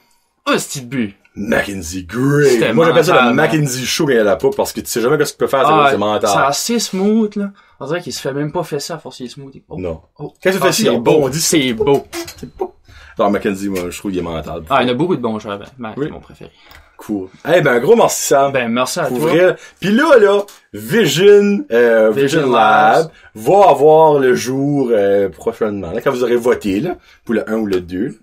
Un petit but. Mackenzie, great. Moi, j'appelle ça le Mackenzie Show quand il y a la poupe parce que tu sais jamais ce qu'il peut faire, c'est mental. C'est assez smooth, là. On dirait qu'il se fait même pas faire ça à force qu'il est smooth. Oh. Non. Qu'est-ce que tu fais si il est beau? On dit c'est beau. C'est beau. Alors, Mackenzie, moi, je trouve qu'il est mental. Ah, il y en a beaucoup de bons joueurs, Mac, c'est mon préféré. Cool. Eh ben, gros merci Sam. Ben, merci à toi. Vrai. Puis là, Vision Lab va avoir le jour prochainement, là, quand vous aurez voté là, pour le 1 ou le 2.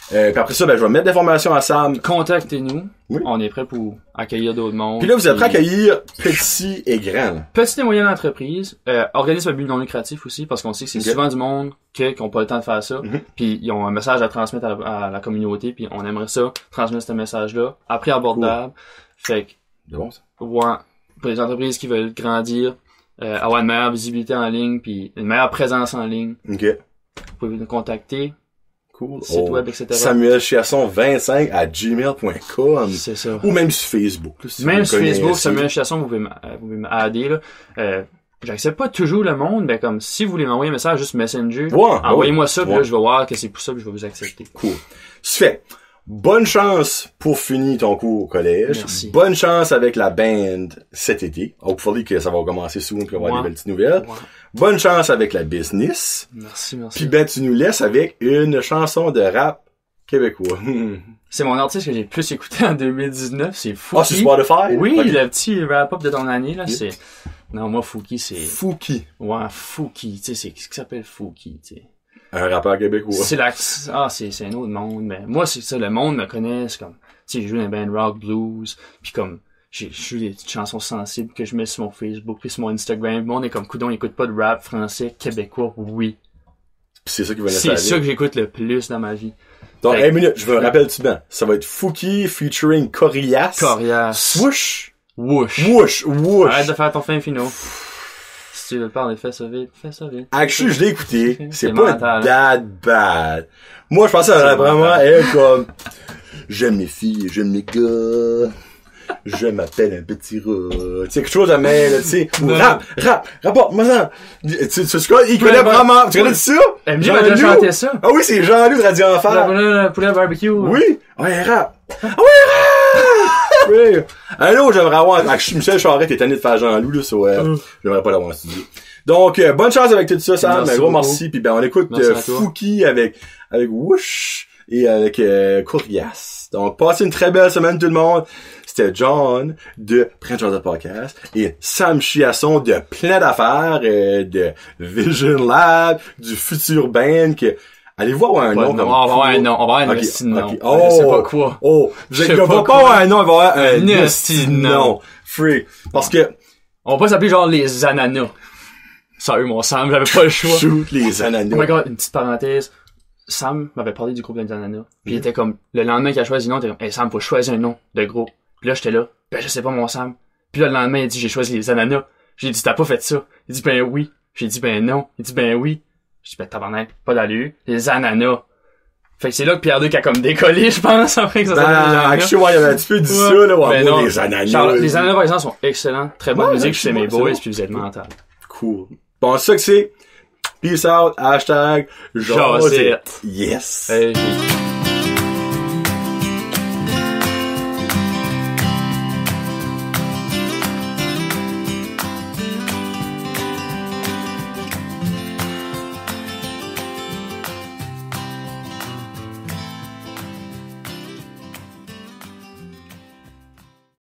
Puis après ça, ben, je vais mettre l'information à Sam. Contactez-nous. Oui. On est prêt pour accueillir d'autres mondes. Puis là, vous êtes prêt à accueillir petits et grands. Petites et moyennes entreprises. Organismes à but non lucratif aussi, parce qu'on sait que c'est souvent du monde qui n'ont pas le temps de faire ça. Puis ils ont un message à transmettre à la communauté, puis on aimerait ça, transmettre ce message-là. À prix abordable. Fait que... C'est bon, ça? Ouais. Pour les entreprises qui veulent grandir, avoir une meilleure visibilité en ligne, puis une meilleure présence en ligne. OK. Vous pouvez nous contacter. Cool. Site web, etc. Samuel Chiasson25@gmail.com. C'est ça. Ou même sur Facebook. Là, si même sur Facebook, Samuel Chiasson, vous pouvez m'aider, là. J'accepte pas toujours le monde, mais comme, si vous voulez m'envoyer un message, juste Messenger, envoyez-moi ça, puis là, je vais voir que c'est pour ça, puis je vais vous accepter. Cool. C'est fait. Bonne chance pour finir ton cours au collège. Merci. Bonne chance avec la band cet été. Hopefully que ça va commencer soon pour avoir des belles petites nouvelles. Ouais. Bonne chance avec la business. Merci. Puis ben, tu nous laisses avec une chanson de rap québécois. C'est mon artiste que j'ai le plus écouté en 2019, c'est Fouki. Ah, c'est Spotify? Oui, okay. Le petit rap-up de ton année, là, c'est... Non, moi, Fouki, c'est... Fouki. Ouais, Fouki. Tu sais, c'est ce qui s'appelle Fouki, tu sais. Un rappeur québécois. C'est un autre monde, mais moi, c'est ça, le monde me connaît, c'est comme, tu sais, je joue dans un band rock, blues, pis comme, je joue des petites chansons sensibles que je mets sur mon Facebook, puis sur mon Instagram, le monde est comme, coudon, écoute pas de rap français, québécois, oui. Pis c'est ça qui va laisser C'est ça que j'écoute le plus dans ma vie. Donc, une minute, je me rappelle-tu bien, ça va être Fouki featuring Corias. Swoosh. Whoosh. Arrête de faire ton fin finaux. Si tu veux parler, fais ça vite. Actually, je l'ai écouté. C'est pas that bad. Moi, je pensais à vraiment être comme, j'aime mes filles, j'aime mes gars. Je m'appelle un petit rat. Tu sais, quelque chose à main, tu sais. Ou rapporte-moi ça. Tu sais, il connaît vraiment. Tu connais ça? MJ m'a déjà chanté ça. Ah oui, c'est Jean-Luc Radio Enfer. Poulet barbecue. Oui. Ouais, rap. Oui. Un autre, j'aimerais avoir, Michel Charette est tanné de faire Jean-Loup, là, j'aimerais pas l'avoir en studio. Donc, bonne chance avec tout ça, Sam. Un gros merci. Puis ben, on écoute Fouki avec Whoosh et avec Corias. Donc, passez une très belle semaine tout le monde. C'était John de Prince Joseph Podcast et Sam Chiasson de plein d'affaires, de Vision Lab, du Futur Band que allez voir un nom. On va avoir un nom. On va avoir un esti de nom. Je sais pas quoi. Je vais pas avoir un nom, on va avoir un esti de nom. Free. Parce que on va pas s'appeler genre les ananas. Sérieux, mon Sam, j'avais pas le choix. Shoot les ananas. Oh my god, une petite parenthèse. Sam m'avait parlé du groupe des ananas. Puis il était comme, le lendemain qu'il a choisi le nom, il était comme, hey Sam, faut choisir un nom de groupe. Puis là, j'étais là, ben je sais pas mon Sam. Puis là, le lendemain, il dit, j'ai choisi les ananas. J'ai dit, t'as pas fait ça. Il dit, ben oui. J'ai dit, ben non. Il dit, ben oui. J'ai dit, ben tabarnak, pas d'allure. Les ananas. Fait que c'est là que Pierre Duc a comme décollé, je pense, après que ça s'appelle les ananas. Il y avait un petit peu dit ça, là, ouais, non, les ananas. Les ananas, par exemple, sont excellents. Très bonne musique, je sais mes boys, puis vous êtes mental. Cool. Bon, ça que c'est. Peace out, #Josette. Yes. Hey,